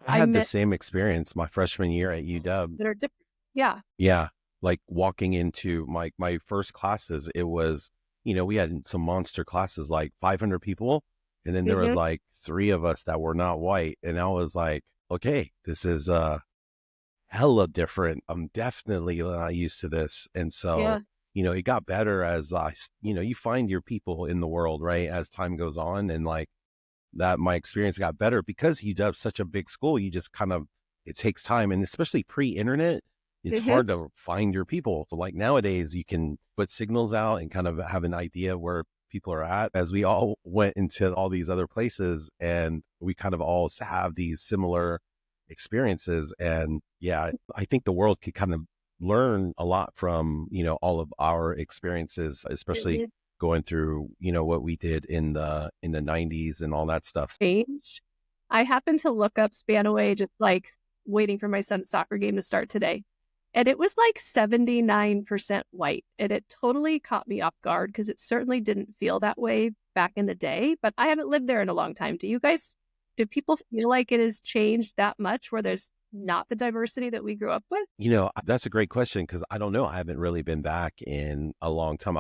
I I had the met same experience my freshman year at UW. that are different. Yeah. Yeah. Like walking into my first classes, it was, we had some monster classes, like 500 people. And then there was Hmm. like 3 of us that were not white. And I was like, okay, this is hella different. I'm definitely not used to this. And so, Yeah. it got better as you find your people in the world, right? As time goes on. And like that, my experience got better because UW is such a big school. You just kind of, it takes time. And especially pre-internet, it's Hmm. hard to find your people. So like nowadays you can put signals out and kind of have an idea where people are at as we all went into all these other places and we kind of all have these similar experiences. And yeah, I think the world could kind of learn a lot from, all of our experiences, especially Hmm. going through, what we did in the 90s and all that stuff. Change. I happened to look up Spanaway just like waiting for my son's soccer game to start today. And it was like 79% white. And it totally caught me off guard because it certainly didn't feel that way back in the day. But I haven't lived there in a long time. Do people feel like it has changed that much where there's not the diversity that we grew up with? That's a great question because I don't know. I haven't really been back in a long time.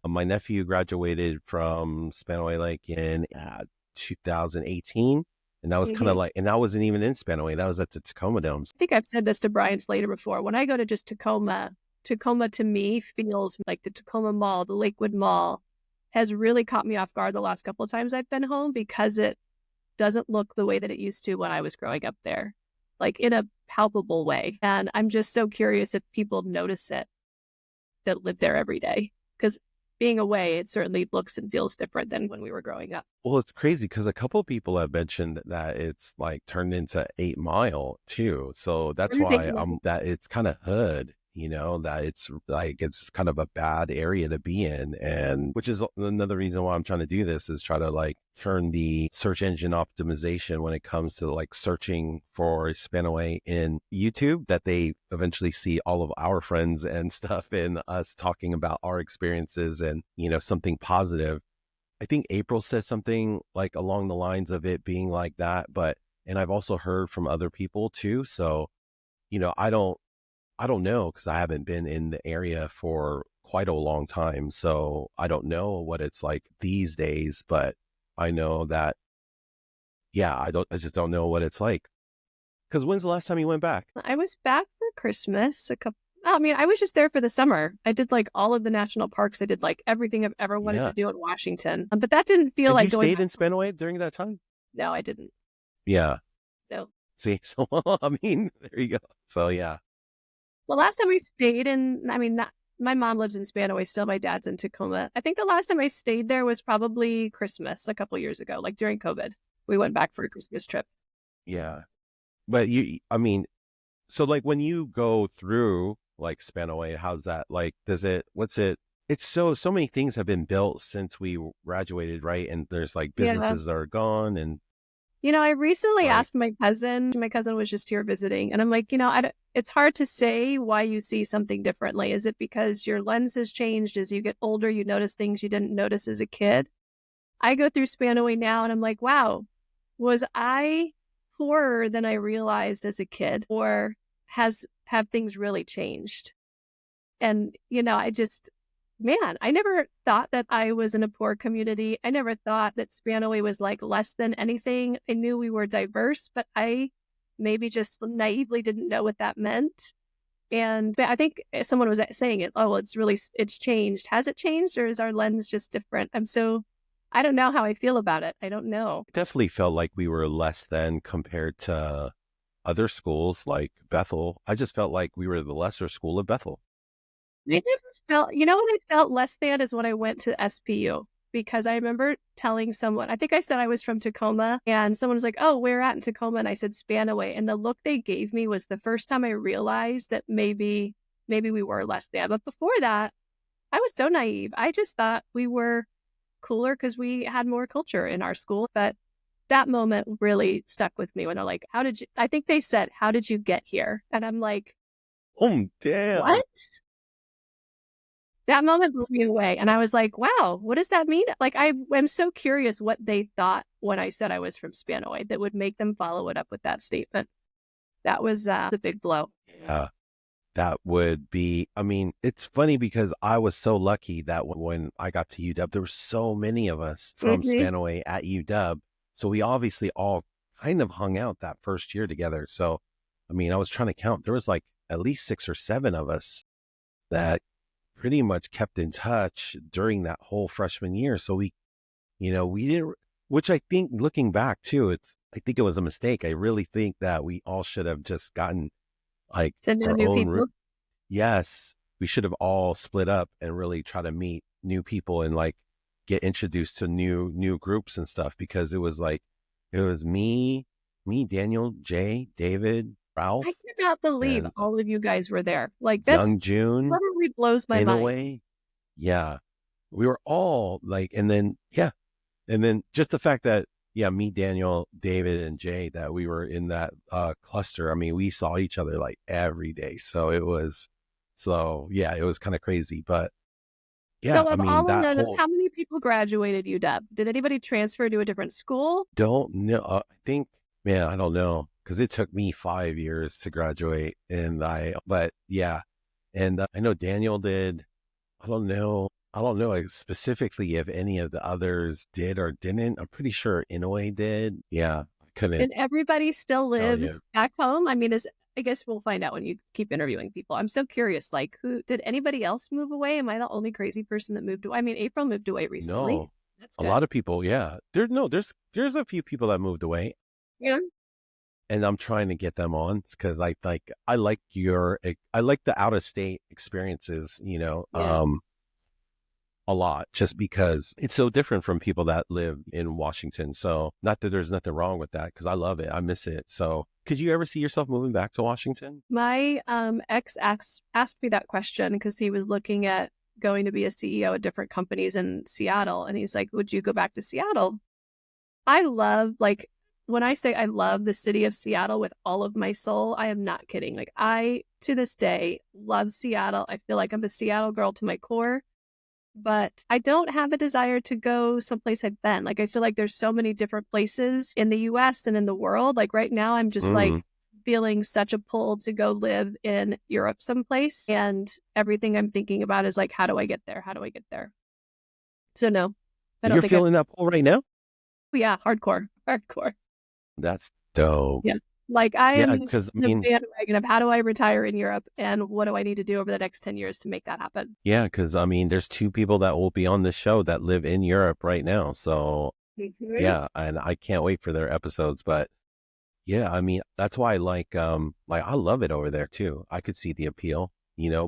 My nephew graduated from Spanaway Lake in 2018. And that was kind of Mhm. like, and that wasn't even in Spanaway. That was at the Tacoma Dome. I think I've said this to Brian Slater before. When I go to just Tacoma, Tacoma to me feels like the Tacoma Mall, the Lakewood Mall has really caught me off guard the last couple of times I've been home because it doesn't look the way that it used to when I was growing up there, like in a palpable way. And I'm just so curious if people notice it that live there every day. Because being away, it certainly looks and feels different than when we were growing up. Well, it's crazy because a couple of people have mentioned that it's like turned into 8 Mile too. So that's What is it? why that it's kind of hood, that it's like it's kind of a bad area to be in. And which is another reason why I'm trying to do this is try to like turn the search engine optimization when it comes to like searching for Spanaway in YouTube, that they eventually see all of our friends and stuff and us talking about our experiences and, something positive. I think April said something like along the lines of it being like that, and I've also heard from other people too. So, I don't know because I haven't been in the area for quite a long time. So I don't know what it's like these days, but I know that, I just don't know what it's like. Because when's the last time you went back? I was back for Christmas I was just there for the summer. I did like all of the national parks. I did like everything I've ever wanted Yeah. to do in Washington. But that didn't feel And like you going stayed back. in Spanaway during that time? No, I didn't. Yeah. So See, so I mean, there you go. So yeah. the last time I stayed not, my mom lives in Spanaway still. My dad's in Tacoma. I think the last time I stayed there was probably Christmas a couple years ago, like during COVID. We went back for a Christmas trip. Yeah. But so like when you go through like Spanaway, how's that? Like, it's so many things have been built since we graduated, right? And there's like Yeah. businesses that are gone and I recently right. asked my cousin. My cousin was just here visiting, and I'm like, it's hard to say why you see something differently. Is it because your lens has changed as you get older? You notice things you didn't notice as a kid. I go through Spanaway now, and I'm like, wow, was I poorer than I realized as a kid, or have things really changed? And I never thought that I was in a poor community. I never thought that Spanaway was like less than anything. I knew we were diverse, but I maybe just naively didn't know what that meant. But I think someone was saying it. Oh, well, it's changed. Has it changed, or is our lens just different? I don't know how I feel about it. I don't know. Definitely felt like we were less than compared to other schools like Bethel. I just felt like we were the lesser school of Bethel. I never felt, what I felt less than is when I went to SPU, because I remember telling someone, I think I said I was from Tacoma, and someone was like, oh, where at in Tacoma? And I said Spanaway. And the look they gave me was the first time I realized that maybe we were less than. But before that, I was so naive. I just thought we were cooler because we had more culture in our school. But that moment really stuck with me when they're like, I think they said, how did you get here? And I'm like, Oh, damn. what? That moment blew me away. And I was like, wow, what does that mean? Like, I'm so curious what they thought when I said I was from Spanaway that would make them follow it up with that statement. That was a big blow. Yeah. That would be, it's funny because I was so lucky that when I got to UW, there were so many of us from Mm-hmm. Spanaway at UW. So we obviously all kind of hung out that first year together. So, I was trying to count. There was like at least 6 or 7 of us that pretty much kept in touch during that whole freshman year. So we didn't, which I think looking back too, I think it was a mistake. I really think that we all should have just gotten like To know our new own. people. Yes, we should have all split up and really try to meet new people and like get introduced to new groups and stuff, because it was me, Daniel, Jay, David, I Ralph, cannot believe and all of you guys were there. Like, this young June literally blows my in a mind. way. Yeah, we were all like, and then just the fact that me, Daniel, David, and Jay, that we were in that cluster. We saw each other like every day, so it was kind of crazy. But So yeah, of all of that those, whole how many people graduated UW? Did anybody transfer to a different school? don't know. I think, man, I don't know. because it took me 5 years to graduate. But yeah. And I know Daniel did. I don't know. I don't know specifically if any of the others did or didn't. I'm pretty sure Inouye did. Yeah. I couldn't And everybody still tell you. lives back home. I mean, I guess we'll find out when you keep interviewing people. I'm so curious, like, who did anybody else move away? Am I the only crazy person that moved away? I mean, April moved away recently. No, That's a good. lot of people. Yeah. There's a few people that moved away, Yeah. and I'm trying to get them on because I like the out of state experiences, Yeah. a lot, just because it's so different from people that live in Washington. So not that there's nothing wrong with that, because I love it. I miss it. So could you ever see yourself moving back to Washington? My ex asked me that question because he was looking at going to be a CEO at different companies in Seattle. And he's like, would you go back to Seattle? I love, like, when I say I love the city of Seattle with all of my soul, I am not kidding. Like, I, to this day, love Seattle. I feel like I'm a Seattle girl to my core, but I don't have a desire to go someplace I've been. Like, I feel like there's so many different places in the US and in the world. Like, right now, I'm just Mm. like feeling such a pull to go live in Europe someplace. And everything I'm thinking about is like, how do I get there? How do I get there? So, no, I don't You're think I, feeling that pull right now? yeah, hardcore, hardcore. That's dope. Yeah. Like, I Yeah, am because I the mean, bandwagon of how do I retire in Europe and what do I need to do over the next 10 years to make that happen? yeah, because I mean, there's two people that will be on this show that live in Europe right now. So Mhm. yeah, and I can't wait for their episodes. But yeah, I mean, that's why like I love it over there too. I could see the appeal,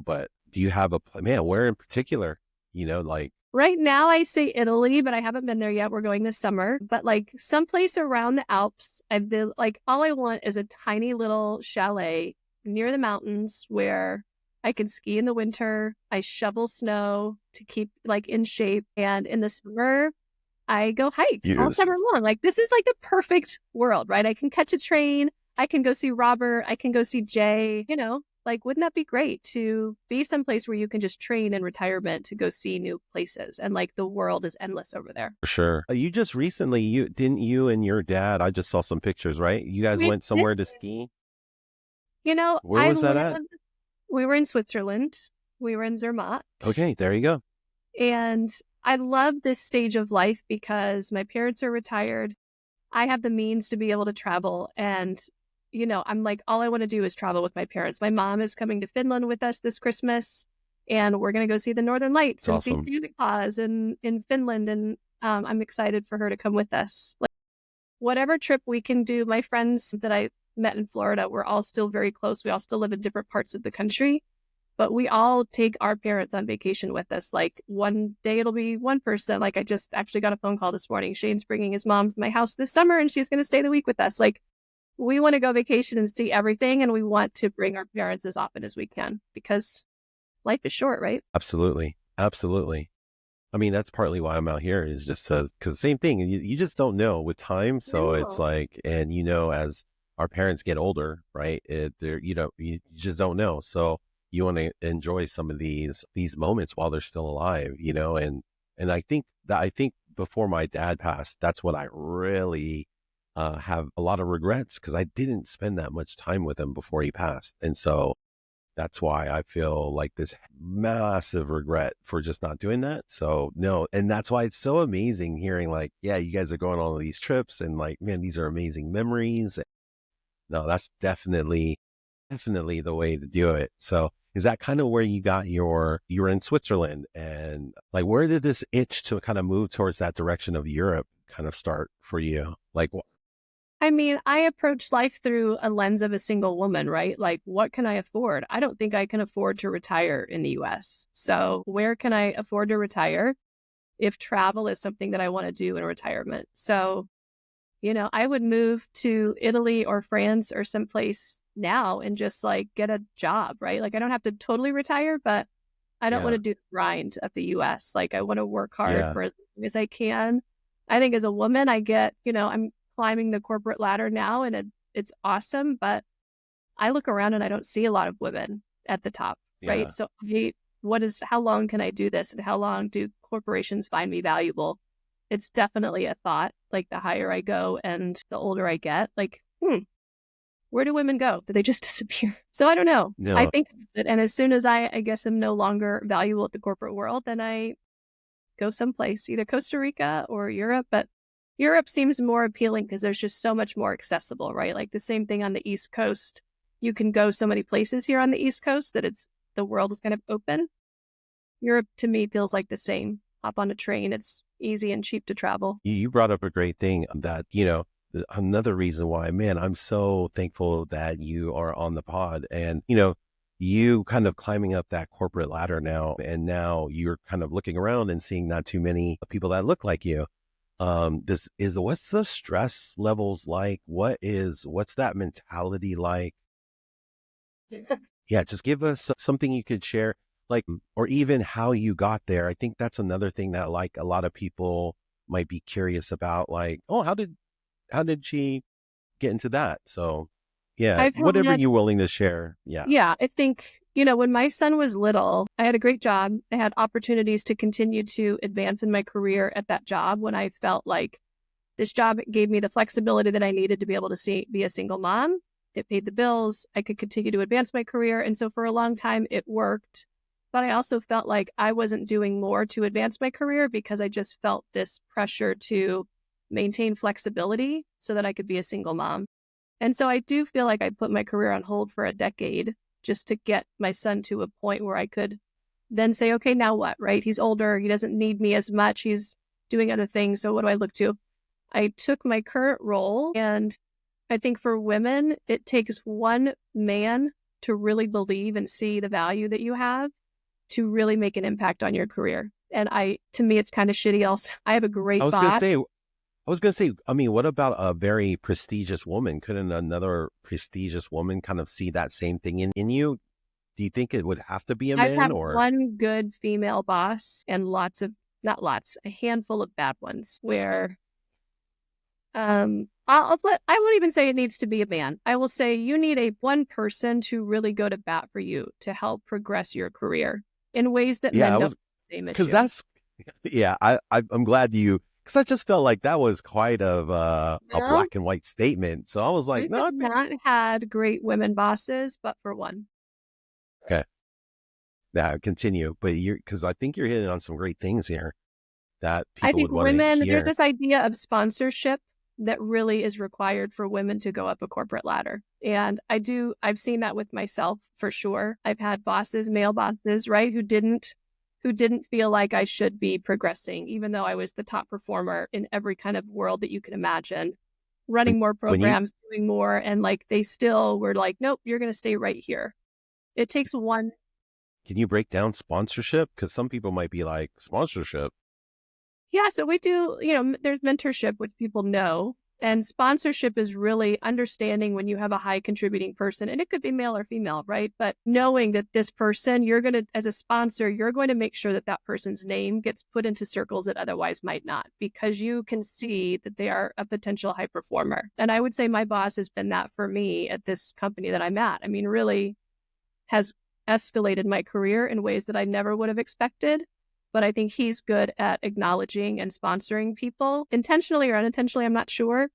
but do you have man, where in particular? Like, Right now, I say Italy, but I haven't been there yet. We're going this summer. But like someplace around the Alps, I've been like, all I want is a tiny little chalet near the mountains where I can ski in the winter. I shovel snow to keep like in shape. And in the summer, I go hike all yes, summer long. Like, this is like the perfect world, right? I can catch a train. I can go see Robert. I can go see Jay. Like, wouldn't that be great to be someplace where you can just train in retirement to go see new places? And like, the world is endless over there. for sure. You just recently, you and your dad, I just saw some pictures, right? You guys We went did. somewhere to ski. Where I was that at? lived, we were in Switzerland. We were in Zermatt. Okay, there you go. And I love this stage of life because my parents are retired. I have the means to be able to travel. And, I'm like, all I want to do is travel with my parents. My mom is coming to Finland with us this Christmas, and we're going to go see the Northern Lights It's and see awesome. Santa Claus in Finland. And I'm excited for her to come with us. Like, whatever trip we can do, my friends that I met in Florida, we're all still very close. We all still live in different parts of the country, but we all take our parents on vacation with us. Like, one day it'll be one person. Like, I just actually got a phone call this morning. Shane's bringing his mom to my house this summer and she's going to stay the week with us. Like, we want to go vacation and see everything. And we want to bring our parents as often as we can because life is short, right? Absolutely. Absolutely. I mean, that's partly why I'm out here, is just because same thing. You just don't know with time. So it's No. like, and as our parents get older, right? You just don't know. So you want to enjoy some of these moments while they're still alive, and I think before my dad passed, that's what I really have a lot of regrets, because I didn't spend that much time with him before he passed. And so that's why I feel like this massive regret for just not doing that. So no, and that's why it's so amazing hearing like, yeah, you guys are going on all these trips, and like, man, these are amazing memories. No, that's definitely the way to do it. So is that kind of where you were in Switzerland, and like, where did this itch to kind of move towards that direction of Europe kind of start for you? Like, I mean, I approach life through a lens of a single woman, right? Like, what can I afford? I don't think I can afford to retire in the US. So, where can I afford to retire if travel is something that I want to do in retirement? So, I would move to Italy or France or someplace now and just like get a job, right? Like, I don't have to totally retire, but I don't want yeah, to do the grind of the US. Like, I want to work hard yeah, for as long as I can. I think as a woman, I'm climbing the corporate ladder now and it's awesome, but I look around and I don't see a lot of women at the top, right? yeah. So how long can I do this? And how long do corporations find me valuable? It's definitely a thought, like the higher I go and the older I get, like, where do women go? Do they just disappear? So I don't know. I No. think, and as soon as I guess I'm no longer valuable at the corporate world, then I go someplace, either Costa Rica or Europe. But Europe seems more appealing because there's just so much more accessible, right? Like the same thing on the East Coast. You can go so many places here on the East Coast that the world is kind of open. Europe to me feels like the same. Hop on a train, it's easy and cheap to travel. You brought up a great thing that, another reason why, man, I'm so thankful that you are on the pod and, you kind of climbing up that corporate ladder now, and now you're kind of looking around and seeing not too many people that look like you. What's the stress levels like? What's that mentality like? Yeah, just give us something you could share, like, or even how you got there. I think that's another thing that like a lot of people might be curious about, like, oh, how did she get into that? So yeah, I've whatever had you're willing to share. Yeah. Yeah, I think, when my son was little, I had a great job. I had opportunities to continue to advance in my career at that job when I felt like this job gave me the flexibility that I needed to be able to be a single mom. It paid the bills. I could continue to advance my career. And so for a long time, it worked. But I also felt like I wasn't doing more to advance my career because I just felt this pressure to maintain flexibility so that I could be a single mom. And so I do feel like I put my career on hold for a decade just to get my son to a point where I could then say, okay, now what, right? He's older. He doesn't need me as much. He's doing other things. So what do I look to? I took my current role, and I think for women, it takes one man to really believe and see the value that you have to really make an impact on your career. And to me, it's kind of shitty. Also, I have a I great was gonna boss. say, I mean, what about a very prestigious woman? Couldn't another prestigious woman kind of see that same thing in you? Do you think it would have to be a I've man had or? one good female boss and not lots, a handful of bad ones where I won't even say it needs to be a man. I will say you need one person to really go to bat for you to help progress your career in ways that Yeah, men I don't was, have the same because issue. yeah, I'm glad because I just felt like that was quite of a No, black and white statement. So I was like, we no, have I think, not had great women bosses, but for one. okay, yeah, continue. But because I think you're hitting on some great things here that I people think would want to there's hear. this idea of sponsorship that really is required for women to go up a corporate ladder. And I've seen that with myself for sure. I've had bosses, male bosses, right, who didn't feel like I should be progressing, even though I was the top performer in every kind of world that you can imagine, when running more when you programs, doing more. And like, they still were like, nope, you're going to stay right here. It takes one. can you break down sponsorship? Because some people might be like, sponsorship. Yeah, so we do, there's mentorship, which people know. And sponsorship is really understanding when you have a high contributing person, and it could be male or female, right? But knowing that this person, as a sponsor, you're going to make sure that that person's name gets put into circles that otherwise might not, because you can see that they are a potential high performer. And I would say my boss has been that for me at this company that I'm at. I mean, really has escalated my career in ways that I never would have expected. But I think he's good at acknowledging and sponsoring people, intentionally or unintentionally, I'm not sure.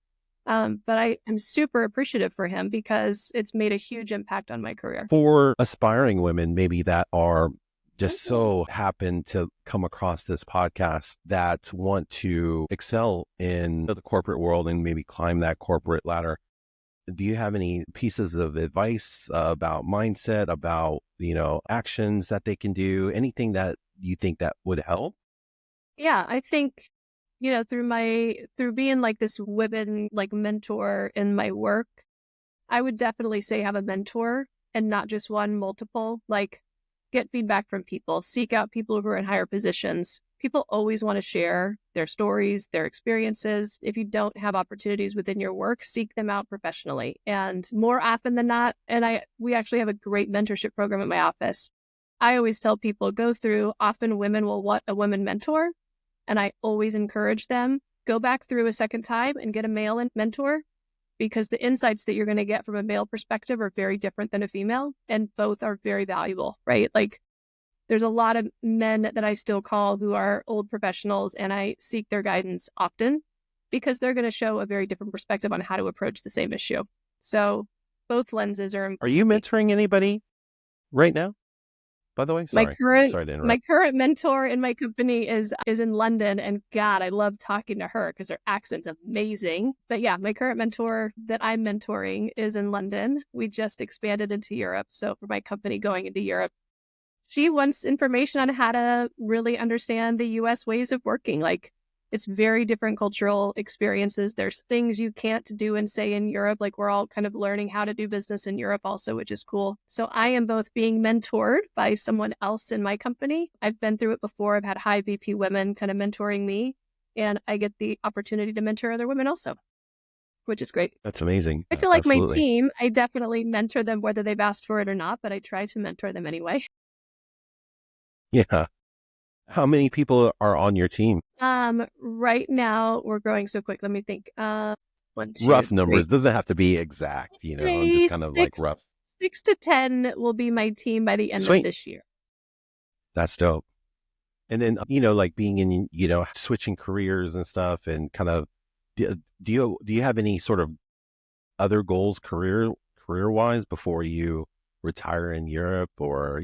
But I am super appreciative for him because it's made a huge impact on my career. For aspiring women, maybe that are just Mhm. so happen to come across this podcast that want to excel in the corporate world and maybe climb that corporate ladder. Do you have any pieces of advice about mindset, about, actions that they can do, anything that you think that would help? Yeah, I think, through being like this women like mentor in my work, I would definitely say have a mentor and not just one, multiple. Like, get feedback from people, seek out people who are in higher positions. People always want to share their stories, their experiences. If you don't have opportunities within your work, seek them out professionally. And more often than not, we actually have a great mentorship program at my office. I always tell people often women will want a women mentor. And I always encourage them, go back through a second time and get a male mentor, because the insights that you're going to get from a male perspective are very different than a female, and both are very valuable, right? Like, there's a lot of men that I still call who are old professionals, and I seek their guidance often because they're going to show a very different perspective on how to approach the same issue. So both lenses are Are you important. mentoring anybody right now, by the way? My current Sorry to my interrupt. current mentor in my company is in London, and God, I love talking to her because her accent's amazing. But yeah, my current mentor that I'm mentoring is in London. We just expanded into Europe, so for my company going into Europe, she wants information on how to really understand the US ways of working. Like, it's very different cultural experiences. There's things you can't do and say in Europe. Like, we're all kind of learning how to do business in Europe also, which is cool. So I am both being mentored by someone else in my company. I've been through it before. I've had high VP women kind of mentoring me, and I get the opportunity to mentor other women also, which is great. That's amazing. I feel like my Absolutely. team, I definitely mentor them whether they've asked for it or not, but I try to mentor them anyway. Yeah. How many people are on your team? Right now we're growing so quick. Let me think. One, two, Rough three. numbers. Doesn't have to be exact, Let's I'm just say kind of like rough. 6 to 10 will be my team by the end of Sweet. this year. That's dope. And then, like being in, switching careers and stuff and kind of, do you have any sort of other goals career wise before you retire in Europe or,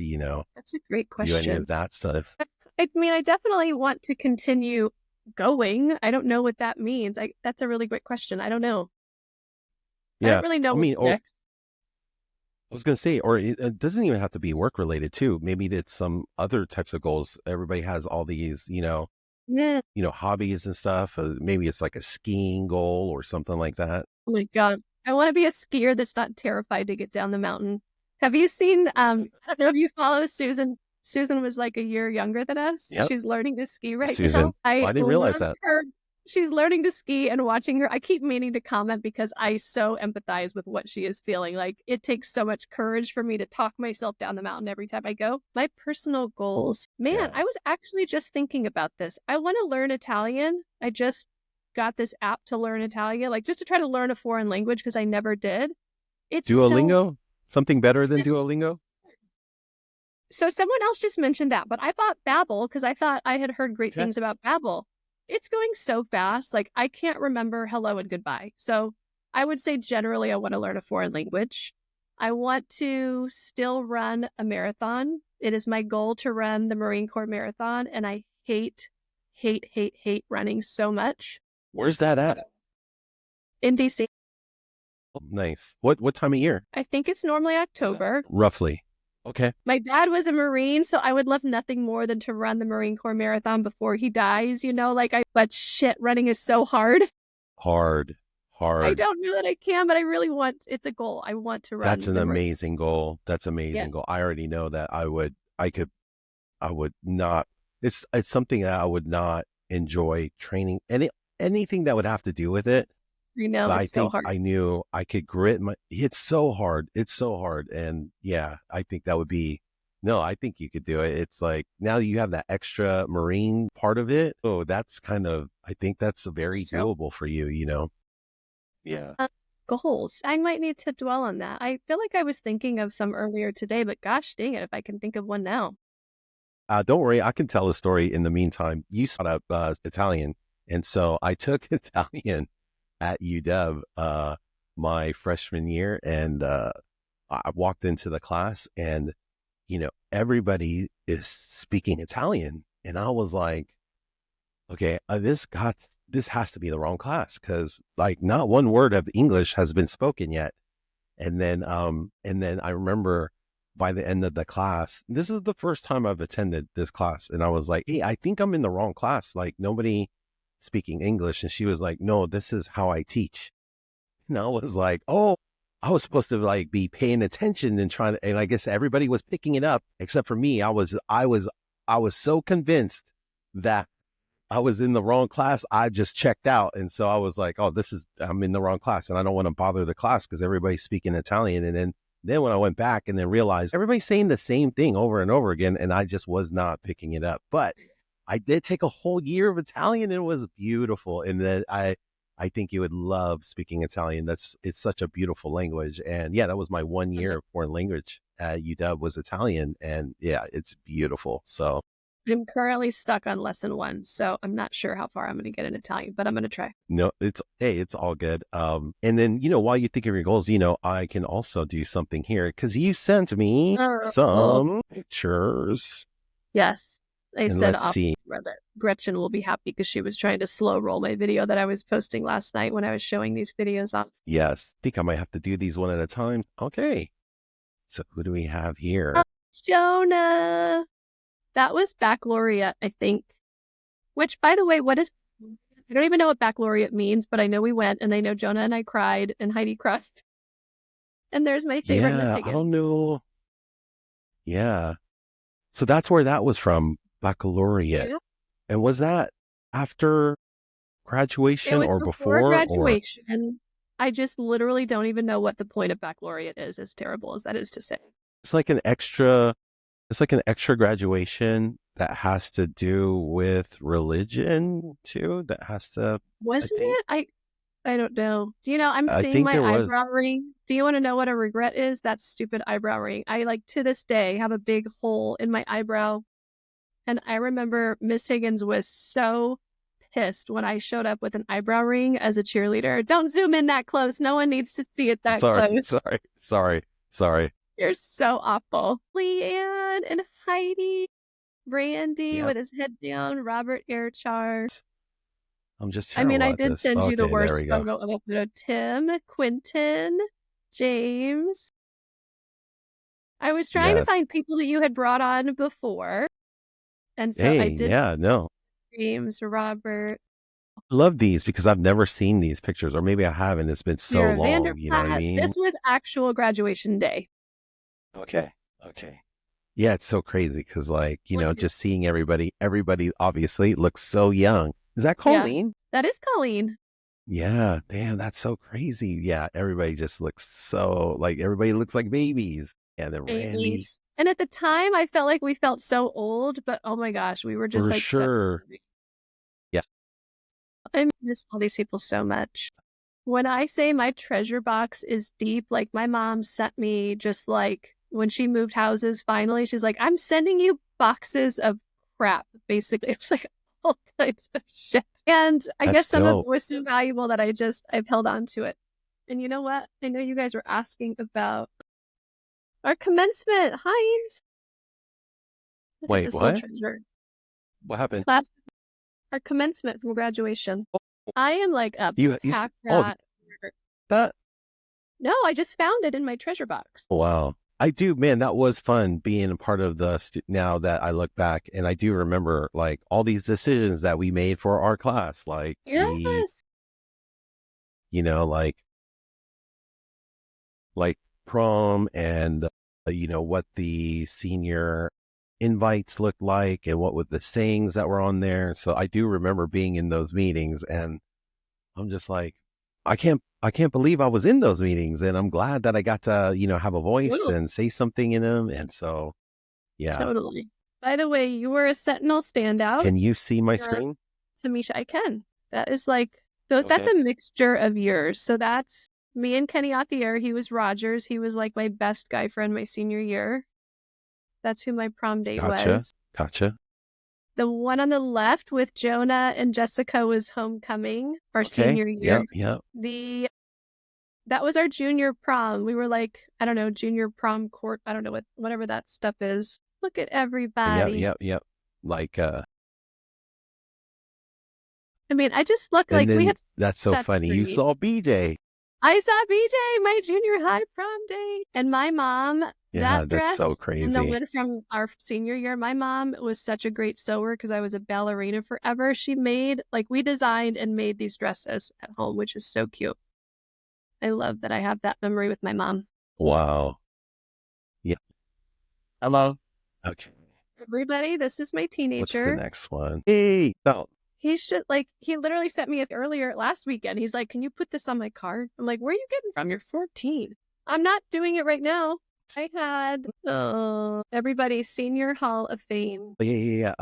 That's a great do any question. of that stuff? I mean, I definitely want to continue going. I don't know what that means. That's a really great question. I don't know. I don't Yeah. really know I what's mean, or next. I was going to say, or it doesn't even have to be work related too. Maybe it's some other types of goals. Everybody has all these, Yeah. hobbies and stuff. Maybe it's like a skiing goal or something like that. Oh my God. I want to be a skier that's not terrified to get down the mountain. Have you seen, I don't know if you follow Susan. Susan was like a year younger than us. Yep. She's learning to ski right now. Susan. Well, I I didn't realize love that. her. She's learning to ski, and watching her. I keep meaning to comment because I so empathize with what she is feeling. Like, it takes so much courage for me to talk myself down the mountain every time I go. My personal goals. Man, Yeah. I was actually just thinking about this. I want to learn Italian. I just got this app to learn Italian, like just to try to learn a foreign language because I never did. It's so Duolingo? Something better than Duolingo? so someone else just mentioned that, but I bought Babbel because I thought I had heard great Okay. things about Babbel. It's going so fast, like I can't remember hello and goodbye. So I would say generally I want to learn a foreign language. I want to still run a marathon. It is my goal to run the Marine Corps Marathon, and I hate running so much. Where's that at? In DC, Oh, nice. What time of year I think it's normally is that? October. Roughly. Okay. My dad was a Marine, so I would love nothing more than to run the Marine Corps Marathon before he dies, but shit, running is so hard. Hard. I Hard. don't know that I can, but I really want, it's a goal. I want to That's run an the Marine. amazing goal. That's Yeah. amazing goal. I already know that I would not, it's something that I would not enjoy training anything that would have to do with it. You know, But I it's so think hard. I knew I could grit it's so hard. It's so hard. And yeah, I think that would be, no, I think you could do it. It's like now you have that extra Marine part of it. Oh, I think that's very So, doable for you. Yeah. uh, goals. I might need to dwell on that. I feel like I was thinking of some earlier today, but gosh dang it, if I can think of one now. Don't worry. I can tell a story in the meantime. You sought out Italian. And so I took Italian at UW my freshman year, and I walked into the class, and everybody is speaking Italian, and I was like, okay, this has to be the wrong class because like not one word of English has been spoken yet. And then I remember by the end of the class, this is the first time I've attended this class, and I was like, hey, I think I'm in the wrong class. Like nobody speaking English, and she was like, no, this is how I teach. And I was like, oh, I was supposed to like be paying attention and trying to, and I guess everybody was picking it up except for me. I was so convinced that I was in the wrong class. I just checked out. And so I was like, oh, I'm in the wrong class and I don't want to bother the class because everybody's speaking Italian. And then when I went back and then realized everybody's saying the same thing over and over again, and I just was not picking it up. But I did take a whole year of Italian, and it was beautiful. And then I think you would love speaking Italian. It's such a beautiful language. And yeah, that was my 1 year of foreign language at UW was Italian. And yeah, it's beautiful. So I'm currently stuck on lesson 1, so I'm not sure how far I'm going to get in Italian, but I'm going to try. No, it's all good. And then, while you think of your goals, I can also do something here because you sent me Oh, some pictures. yes. I And said let's off see. that Gretchen will be happy because she was trying to slow roll my video that I was posting last night when I was showing these videos off. Yes, I think I might have to do these one at a time. Okay. So who do we have Oh, here? Jonah. That was baccalaureate, I think. Which, by the way, I don't even know what baccalaureate means, but I know we went, and I know Jonah and I cried, and Heidi cried. And there's my favorite Miss Yeah, I Higgins. don't know. Yeah. So that's where that was from, baccalaureate. Yeah. And was that after It graduation was or before before or graduation. I just literally don't even know what the point of baccalaureate is, as terrible as that is to say. it's like an extra it's like an extra graduation that has to do with religion too. That has to I Wasn't think it? I don't know. Do you know, I'm I seeing think my there was. eyebrow ring. Do you want to know what a regret is? That stupid eyebrow ring. I, like, to this day, have a big hole in my eyebrow. And I remember Miss Higgins was so pissed when I showed up with an eyebrow ring as a cheerleader. Don't zoom in that close. No one needs to see it that Sorry, close. sorry. You're so awful. Leanne and Heidi, Brandy Yep. with his head down, Robert Airchar. I'm just I mean, terrible I at did this. send you the Okay, there worst we go. photo of a photo. Tim, Quentin, James. I was trying to Yes. find people that you had brought on before. And so Hey, I did yeah, no. James, Robert, Love these because I've never seen these pictures, or maybe I haven't. It's been so Vera long, you know what I Vanderplat. mean? This was actual graduation day. Okay. Okay. Yeah, it's so crazy because, like, Gorgeous. just seeing everybody obviously looks so young. Is that Yeah, Colleen? that is Colleen. Yeah, damn, that's so crazy. Yeah, everybody just looks so like everybody looks like babies. Yeah, then Randy, Amy's. And at the time, I felt like we felt so old, but oh my gosh, we were just for like such. sure. Yeah, I miss all these people so much. When I say my treasure box is deep, like, my mom sent me, just like when she moved houses, finally, she's like, I'm sending you boxes of crap, basically. It was like all kinds of shit. And I that's guess some of it dope. was so valuable that I've held on to it. And you know what? I know you guys were asking about our commencement, Heinz. Look at Wait, this little what? treasure. What happened? Class, our commencement from graduation. I am like a You pack oh, rat. that? No, I just found it in my treasure box. Wow. I do, man, that was fun being a part of now that I look back and I do remember like all these decisions that we made for our class, like Yes. you know, like prom and what the senior invites looked like and what were the sayings that were on there. So I do remember being in those meetings and I'm just like I can't believe I was in those meetings and I'm glad that I got to, have a voice Totally. and say something in them. And so, yeah. Totally. By the way, you were a Sentinel standout. Can you see my Yeah. screen? Tamisha, I can. That is like, that's Okay. a mixture of years. So that's me and Kenny Athier. He was Rogers. He was like my best guy friend my senior year. That's who my prom date Gotcha. was. Gotcha. The one on the left with Jonah and Jessica was homecoming, our Okay. senior year. Yep. Yep. That was our junior prom. We were like, I don't know, junior prom court. I don't know whatever that stuff is. Look at Yep. everybody. Yep. Yep. Like, I mean, I just look and like we then had that's so such funny. You great. saw BJ. I saw BJ my junior high prom day, and my mom, Yeah. that That's so dress and the crazy. one from our senior year. My mom was such a great sewer because I was a ballerina forever. She made, like, we designed and made these dresses at home, which is so cute. I love that I have that memory with my mom. Wow. Yeah. Hello. Okay. Everybody, this is my What's the teenager. next one? Hey. No. He's just like, he literally sent me earlier last weekend. He's like, can you put this on my card? I'm like, where are you getting from? You're 14. I'm not doing it right now. I had everybody's senior hall of fame. Yeah.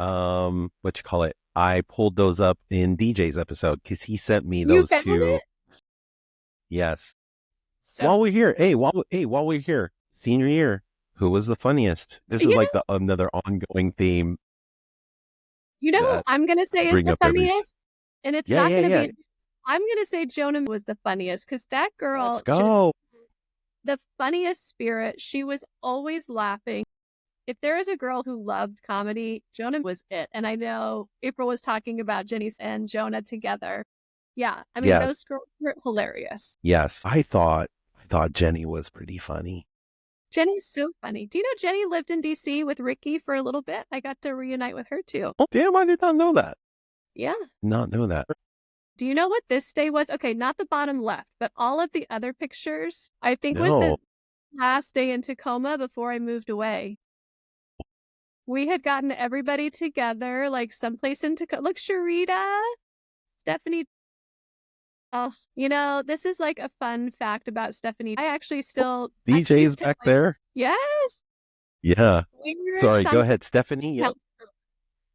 What you call it? I pulled those up in DJ's episode because he sent me You those found two. it? Yes. So, While we're here, while we're here, senior year, who was the funniest? This is you like the another ongoing theme. You know who that I'm gonna say is bring the up memories. funniest? And it's Yeah, not yeah, gonna yeah. be I'm gonna say Jonah was the funniest because that Let's girl just go. the funniest spirit. She was always laughing. If there is a girl who loved comedy, Jonah was it. And I know April was talking about Jenny and Jonah together. Yeah, I mean Yes, those girls were hilarious. yes. I thought Jenny was pretty funny. Jenny's so funny. Do you know Jenny lived in DC with Ricky for a little bit? I got to reunite with her too. Oh, damn! I did not know that. Yeah. Not know that. Do you know what this day was? Okay, not the bottom left, but all of the other pictures, I think was No. the last day in Tacoma before I moved away. We had gotten everybody together, like someplace in Tacoma. Look, Sharita, Stephanie. Oh, this is like a fun fact about Stephanie. I actually still, I DJ's used to back like, there. yes, Yeah. we were Sorry. Go some. ahead, Stephanie. Yep.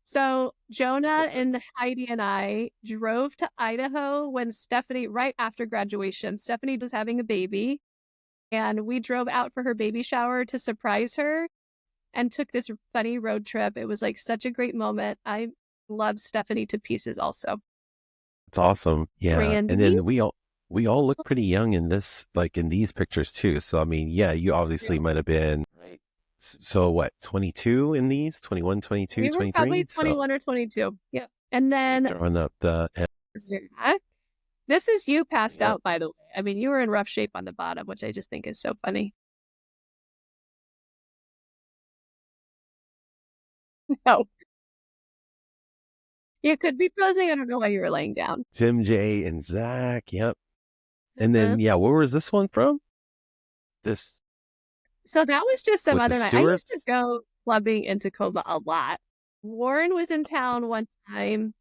So Jonah and Heidi and I drove to Idaho when Stephanie, right after graduation, Stephanie was having a baby. And we drove out for her baby shower to surprise her and took this funny road trip. It was like such a great moment. I love Stephanie to pieces also. It's awesome. Yeah. And Brandy. then we all look pretty young in this, like in these pictures too. So I mean, yeah, you obviously might have been right. So what, 22 in these? 21, 22, We were probably 23? So 21 or 22. Yeah. And you're then throwing up the Zach. This is you passed yeah. out, by the way. I mean, you were in rough shape on the bottom, which I just think is so funny. No, you could be posing. I don't know why you were laying down. Jim J and Zach. Yep. And Uh, then yeah, where was this one from? This So that was just some with the other night. I used to Stewarts? go clubbing in Tacoma a lot. Warren was in town one time.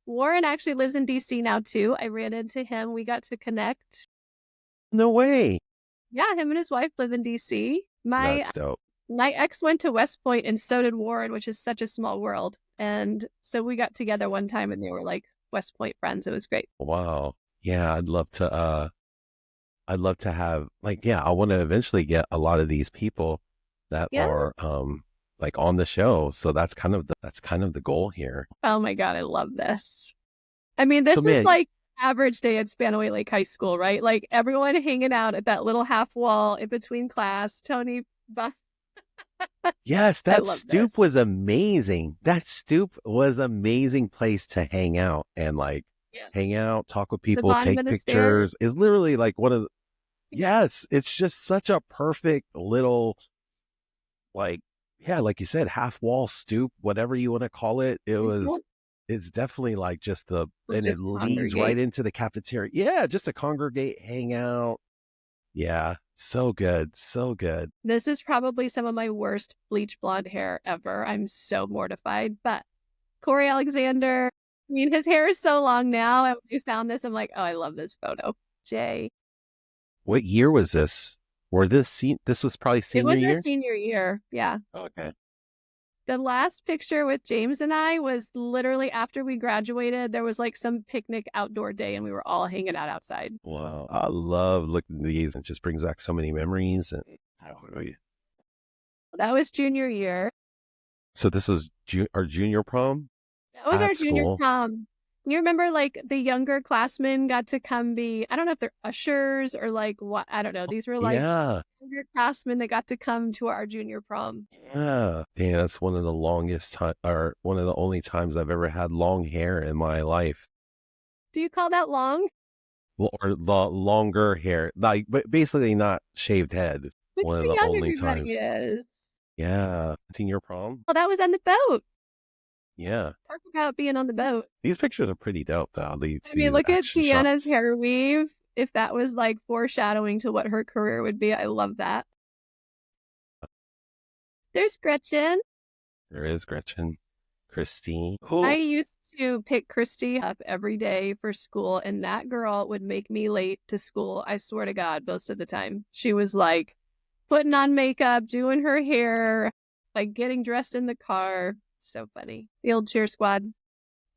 Warren actually lives in DC now too. I ran into him. We got to connect. No way. Yeah, him and his wife live in DC. My That's dope. my ex went to West Point and so did Warren, which is such a small world. And so we got together one time and they were like West Point friends. It was great. Wow. Yeah, I'd love to have like yeah, I want to eventually get a lot of these people that Yeah. are like on the show. So that's kind of the goal here. Oh my God, I love this. I mean, So this is man, like average day at Spanaway Lake High School, right? Like everyone hanging out at that little half wall in between class. Tony, Buff. yes, I that love stoop this. was amazing. That stoop was amazing place to hang out and like Yeah. hang out, talk with The people, bottom take of the stairs. pictures. It's literally like one of the yes, it's just such a perfect little like yeah, like you said, half wall stoop, whatever you want to call it. It's definitely like just We'll and it just leads right congregate. into the cafeteria. Yeah, just to congregate, hang out. Yeah, so good, so good. This is probably some of my worst bleach blonde hair ever. I'm so mortified. But Corey Alexander, I mean, his hair is so long now. And when we found this, I'm like, oh, I love this photo. Jay. What year was this? This was probably It senior was our year? senior year. Yeah. Okay. The last picture with James and I was literally after we graduated. There was like some picnic outdoor day and we were all hanging out outside. Wow. I love looking at these. It just brings back so many memories. And That was junior year. so this was our junior prom That was our at junior school. prom. You remember like the younger classmen got to come be, I don't know if they're ushers or like what, I don't know. These were like Yeah. younger classmen that got to come to our junior prom. Yeah. Damn, that's one of the longest time or one of the only times I've ever had long hair in my life. Do you call that long? Or the longer hair, like but basically not shaved head. Look One of how the young only everybody times. is. Yeah. Senior prom? Well, that was on the boat. Yeah. Talk about being on the boat. These pictures are pretty dope though. I mean, These look at action Deanna's shots. hair weave. If that was like foreshadowing to what her career would be, I love that. There's Gretchen. There is Gretchen, Christine. I Oh, used to pick Christy up every day for school, and that girl would make me late to school. I swear to God, most of the time. She was like putting on makeup, doing her hair, like getting dressed in the car. So funny. The old cheer squad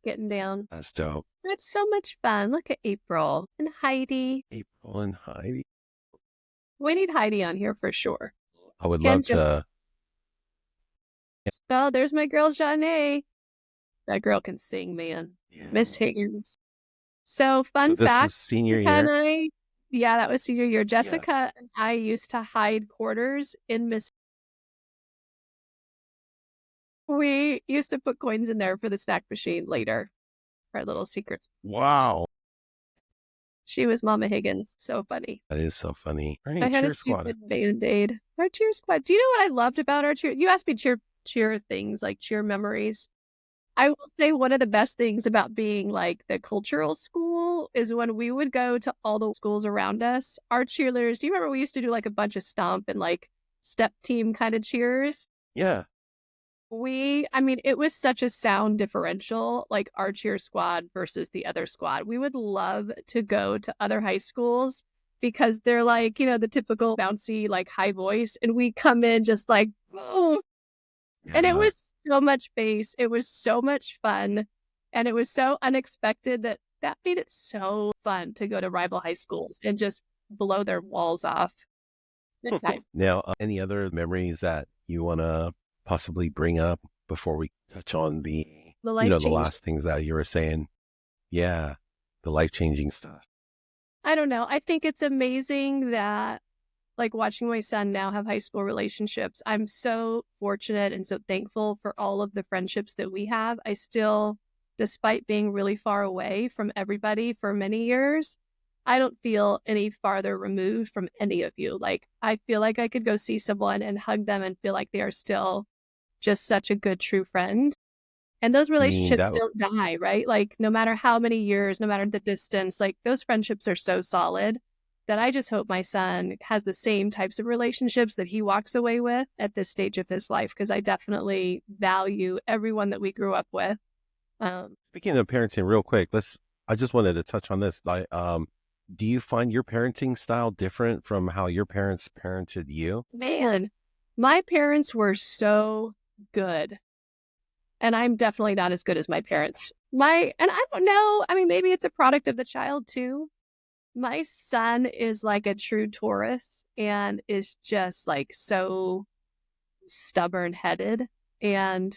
getting down. that's dope. It's so much fun. Look at April and Heidi. April and Heidi. We need Heidi on here for sure. I would love Ken to. Oh, there's my girl, Janae. That girl can sing, man. Yeah. Miss Higgins. So So fun this fact, is senior Jessica and year. I, yeah, that was senior year. Yeah. Jessica and I used to hide quarters in Miss. We used to put coins in there for the snack machine later. Our little secrets. Wow. She was Mama Higgins. So funny. That is so funny. All I right, had a cheer squad. stupid Band-Aid. Our cheer squad. Do you know what I loved about our cheer? You asked me cheer things, like cheer memories. I will say one of the best things about being like the cultural school is when we would go to all the schools around us, our cheerleaders, do you remember we used to do like a bunch of stomp and like step team kind of cheers? Yeah. I mean, it was such a sound differential, like our cheer squad versus the other squad. We would love to go to other high schools because they're like, the typical bouncy, like high voice. And we come in just like, oh, and it Yeah. was so much bass. It was so much fun. And it was so unexpected that made it so fun to go to rival high schools and just blow their walls off. Good time. Now, any other memories that you want to possibly bring up before we touch on The life the change. last things that you were saying? Yeah, the life-changing stuff. I don't know. I think it's amazing that like watching my son now have high school relationships. I'm so fortunate and so thankful for all of the friendships that we have. I still, despite being really far away from everybody for many years, I don't feel any farther removed from any of you. Like, I feel like I could go see someone and hug them and feel like they are still just such a good, true friend. And those I mean, relationships don't die, right? Like, no matter how many years, no matter the distance, like those friendships are so solid that I just hope my son has the same types of relationships that he walks away with at this stage of his life, because I definitely value everyone that we grew up with. speaking of parenting, real quick, I just wanted to touch on this. Like, do you find your parenting style different from how your parents parented you? Man, my parents were so good. And I'm definitely not as good as my parents. And I don't know. I mean, maybe it's a product of the child too. My son is like a true Taurus and is just like so stubborn headed. And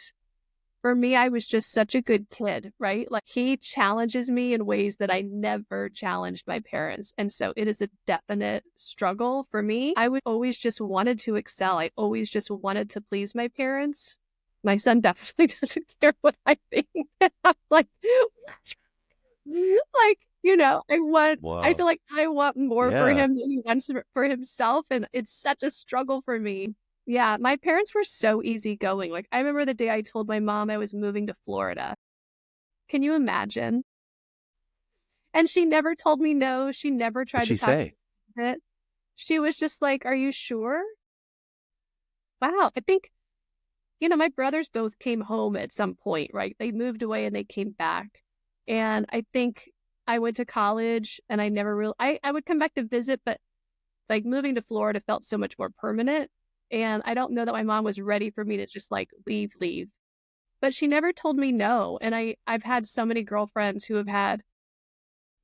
for me, I was just such a good kid, right? Like he challenges me in ways that I never challenged my parents. And so it is a definite struggle for me. I would always just wanted to excel. I always just wanted to please my parents. My son definitely doesn't care what I think. I'm like, what's like, I Wow. feel like I want more for Yeah. him than he wants for himself. And it's such a struggle for me. Yeah, my parents were so easygoing. Like, I remember the day I told my mom I was moving to Florida. Can you imagine? And she never told me no. She never What'd tried to she talk say? me into it. She was just like, "Are you sure?" Wow. I think, my brothers both came home at some point, right? They moved away and they came back. And I think I went to college and I never really, I would come back to visit, but like moving to Florida felt so much more permanent. And I don't know that my mom was ready for me to just like leave. But she never told me no. And I've had so many girlfriends who have had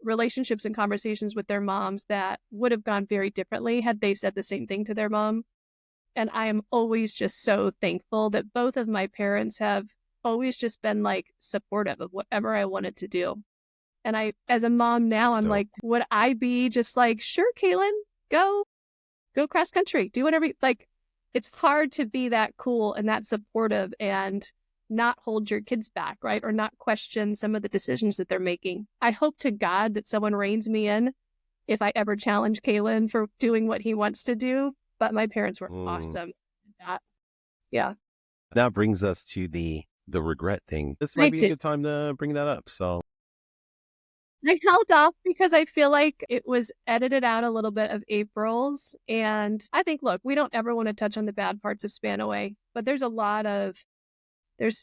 relationships and conversations with their moms that would have gone very differently had they said the same thing to their mom. And I am always just so thankful that both of my parents have always just been like supportive of whatever I wanted to do. And as a mom now, That's I'm dope. like, would I be just like, sure, Kaylin, go cross country, do whatever. Like, it's hard to be that cool and that supportive and not hold your kids back, right? Or not question some of the decisions that they're making. I hope to God that someone reins me in if I ever challenge Kaylin for doing what he wants to do. But my parents were Mm. awesome at that. Yeah. That brings us to the regret thing. This I might be a did. good time to bring that up. So, I held off because I feel like it was edited out a little bit of April's. And I think, look, we don't ever want to touch on the bad parts of Spanaway, but there's